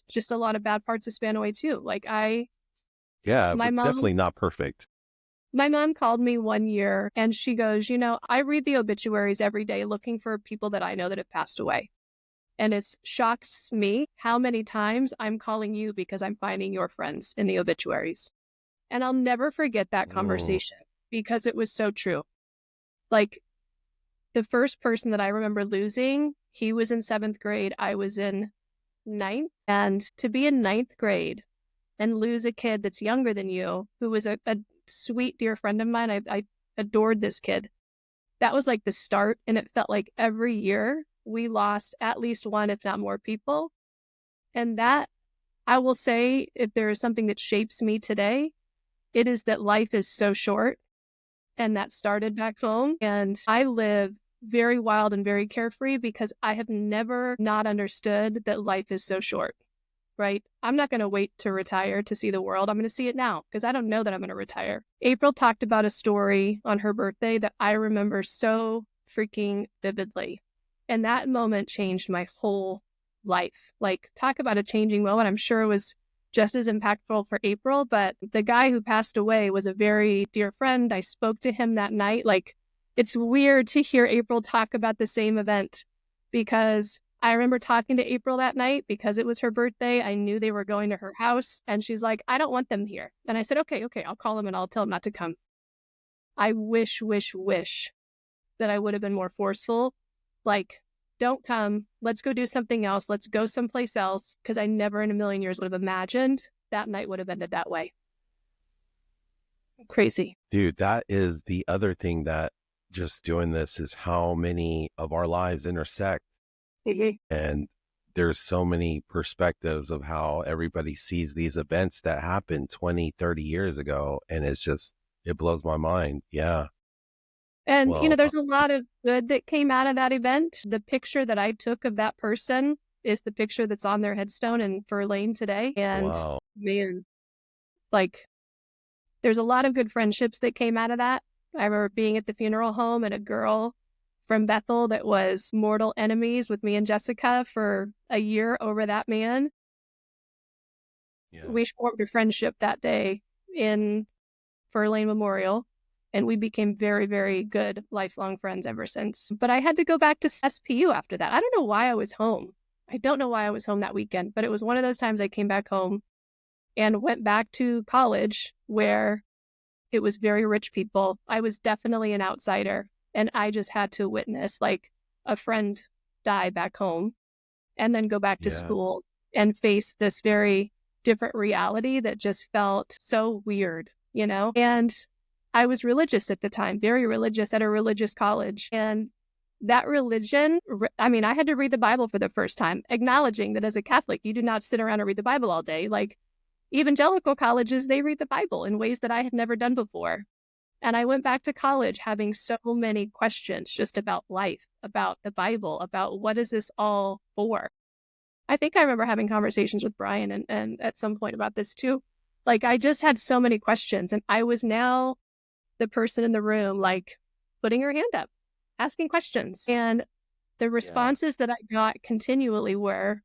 just a lot of bad parts of Spanaway too. Like yeah, my but mom, definitely not perfect. my mom called me one year and she goes, I read the obituaries every day looking for people that I know that have passed away. And it shocks me how many times I'm calling you because I'm finding your friends in the obituaries. And I'll never forget that Mm. conversation because it was so true. Like the first person that I remember losing, he was in 7th grade. I was in ninth. And to be in ninth grade and lose a kid that's younger than you, who was a sweet, dear friend of mine. I adored this kid. That was like the start. And it felt like every year we lost at least one, if not more people. And that, I will say, if there is something that shapes me today, it is that life is so short. And that started back home. And I live very wild and very carefree because I have never not understood that life is so short, right? I'm not going to wait to retire to see the world. I'm going to see it now because I don't know that I'm going to retire. April talked about a story on her birthday that I remember so freaking vividly. And that moment changed my whole life. Like, talk about a changing moment. I'm sure it was just as impactful for April, but the guy who passed away was a very dear friend. I spoke to him that night. Like, it's weird to hear April talk about the same event because I remember talking to April that night because it was her birthday. I knew they were going to her house and she's like, I don't want them here. And I said, okay, I'll call them and I'll tell them not to come. I wish that I would have been more forceful. Like, don't come. Let's go do something else. Let's go someplace else. Because I never in a million years would have imagined that night would have ended that way. Crazy. Dude, that is the other thing that just doing this is how many of our lives intersect. Mm-hmm. And there's so many perspectives of how everybody sees these events that happened 20, 30 years ago. And it's just, it blows my mind. Yeah. And, Well, there's a lot of good that came out of that event. The picture that I took of that person is the picture that's on their headstone in Verlaine today. And wow. man, like, there's a lot of good friendships that came out of that. I remember being at the funeral home and a girl from Bethel that was mortal enemies with me and Jessica for a year over that man. Yeah. We formed a friendship that day in Verlaine Memorial, and we became very, very good lifelong friends ever since. But I had to go back to SPU after that. I don't know why I was home. I don't know why I was home that weekend, but it was one of those times I came back home and went back to college where it was very rich people. I was definitely an outsider. And I just had to witness like a friend die back home and then go back to school and face this very different reality that just felt so weird, And I was religious at the time, very religious at a religious college. And that religion, I had to read the Bible for the first time, acknowledging that as a Catholic, you do not sit around and read the Bible all day. Like evangelical colleges, they read the Bible in ways that I had never done before. And I went back to college having so many questions just about life, about the Bible, about what is this all for? I think I remember having conversations with Brian and at some point about this too. Like, I just had so many questions and I was now the person in the room, like putting her hand up, asking questions. And the responses that I got continually were,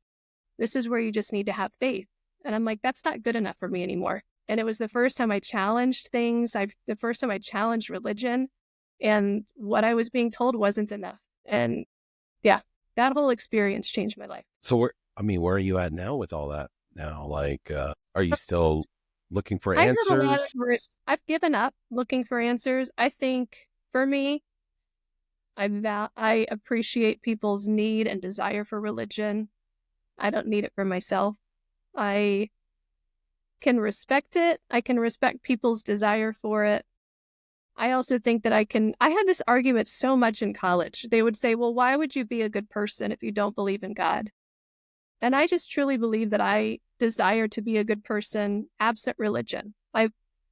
this is where you just need to have faith. And I'm like, that's not good enough for me anymore. And it was the first time I challenged things. The first time I challenged religion, and what I was being told wasn't enough. And yeah, that whole experience changed my life. So where are you at now with all that now? Like, are you still looking for answers? I've given up looking for answers. I think for me, I appreciate people's need and desire for religion. I don't need it for myself. I can respect it. I can respect people's desire for it. I also think that I had this argument so much in college. They would say, well, why would you be a good person if you don't believe in God? And I just truly believe that I desire to be a good person absent religion. I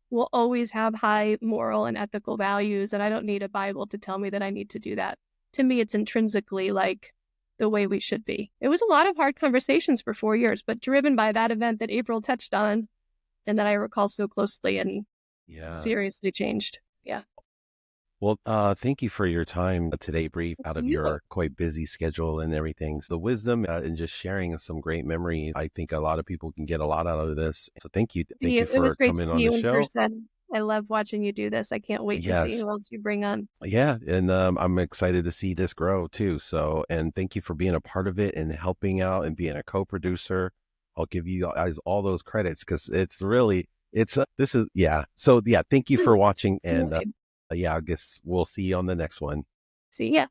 will always have high moral and ethical values, and I don't need a Bible to tell me that I need to do that. To me, it's intrinsically like the way we should be. It was a lot of hard conversations for 4 years, but driven by that event that April touched on and that I recall so closely and seriously changed. Yeah. Well, thank you for your time today, Bree, out of your quite busy schedule and everything. So the wisdom and just sharing some great memories. I think a lot of people can get a lot out of this. So thank you. Thank you for coming on the show. Person. I love watching you do this. I can't wait to see who else you bring on. Yeah. And I'm excited to see this grow too. So, and thank you for being a part of it and helping out and being a co-producer. I'll give you guys all those credits because it's really, So thank you for watching. And I guess we'll see you on the next one. See ya.